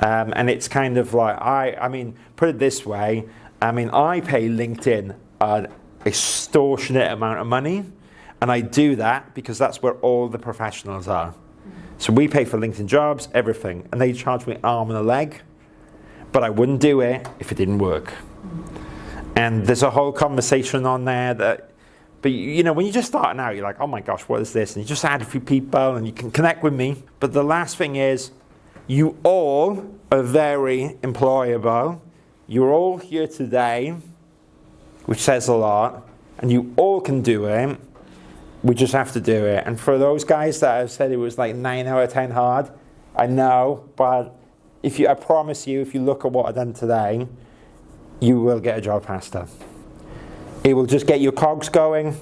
And it's kind of like, I mean, put it this way, I mean, I pay LinkedIn an extortionate amount of money, and I do that because that's where all the professionals are. So we pay for LinkedIn jobs, everything, and they charge me an arm and a leg, but I wouldn't do it if it didn't work. And there's a whole conversation on there that, but when you're just starting out, you're like, oh my gosh, what is this? And you just add a few people and you can connect with me. But the last thing is, you all are very employable. You're all here today, which says a lot, and you all can do it. We just have to do it. And for those guys that have said it was like 9 out of 10 hard, I know, but I promise you, if you look at what I've done today, you will get a job faster. It will just get your cogs going,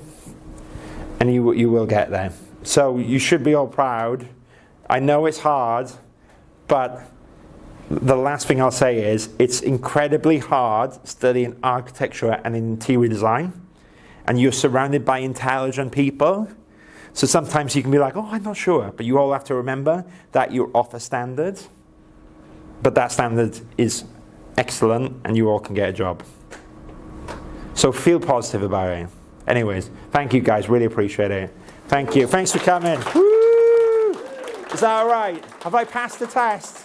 and you will get there. So you should be all proud. I know it's hard, but the last thing I'll say is it's incredibly hard studying architecture and interior design, and you're surrounded by intelligent people. So sometimes you can be like, oh, I'm not sure. But you all have to remember that you're off a standard, but that standard is excellent, and you all can get a job. So feel positive about it. Anyways, thank you guys, really appreciate it. Thank you. Thanks for coming. Woo! Is that all right? Have I passed the test?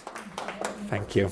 Thank you.